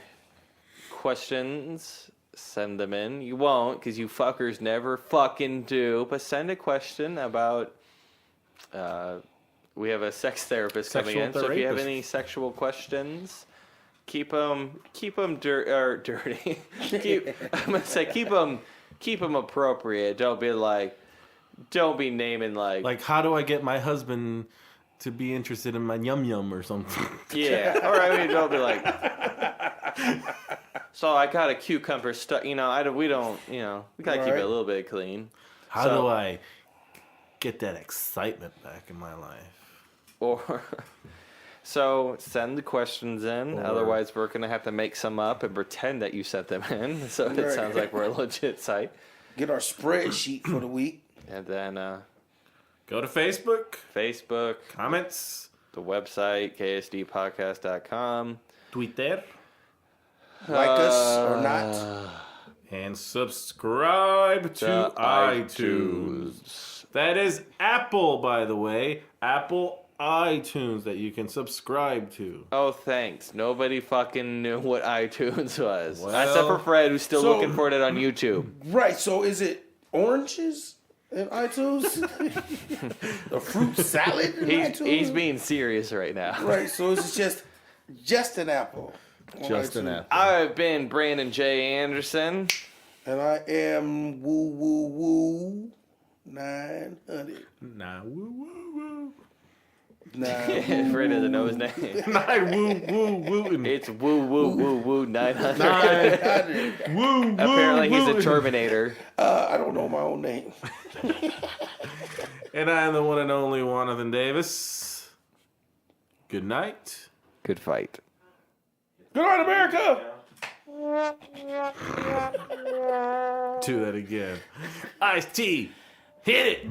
questions, send them in. You won't, because you fuckers never fucking do. But send a question about... we have a sex therapist coming in. So if you have any sexual questions, keep them dirty. I'm going to say keep them appropriate. Don't be naming like how do I get my husband to be interested in my yum yum or something? Yeah. All right. Don't be like. So I got a cucumber stuck. We gotta keep it a little bit clean. How do I get that excitement back in my life? So send the questions in. Otherwise, we're gonna have to make some up and pretend that you sent them in. So it sounds like we're a legit site. Get our spreadsheet for the week. And then Go to Facebook. Comments. the website, KsdPodcast.com. Twitter. Like us or not. And subscribe to iTunes. That is Apple, by the way. Apple iTunes that you can subscribe to. Oh, thanks. Nobody fucking knew what iTunes was. Well, except for Fred, who's still looking for it on YouTube. Right, so is it oranges in iTunes? The fruit salad in iTunes? He's being serious right now. Right, so it's just an apple. Just an apple. I've been Brandon J. Andersen. And I am Woo Woo Woo 900. Nah, woo woo woo. Fred doesn't know his name. Nah, woo woo wooten. It's Woo Woo Woo Woo 900. 900. Woo woo. Apparently he's a wooten. Terminator. I don't know my own name. And I am the one and only Juanathan Davis. Good night. Good fight. Good night, America! Do that again. Ice-T, hit it!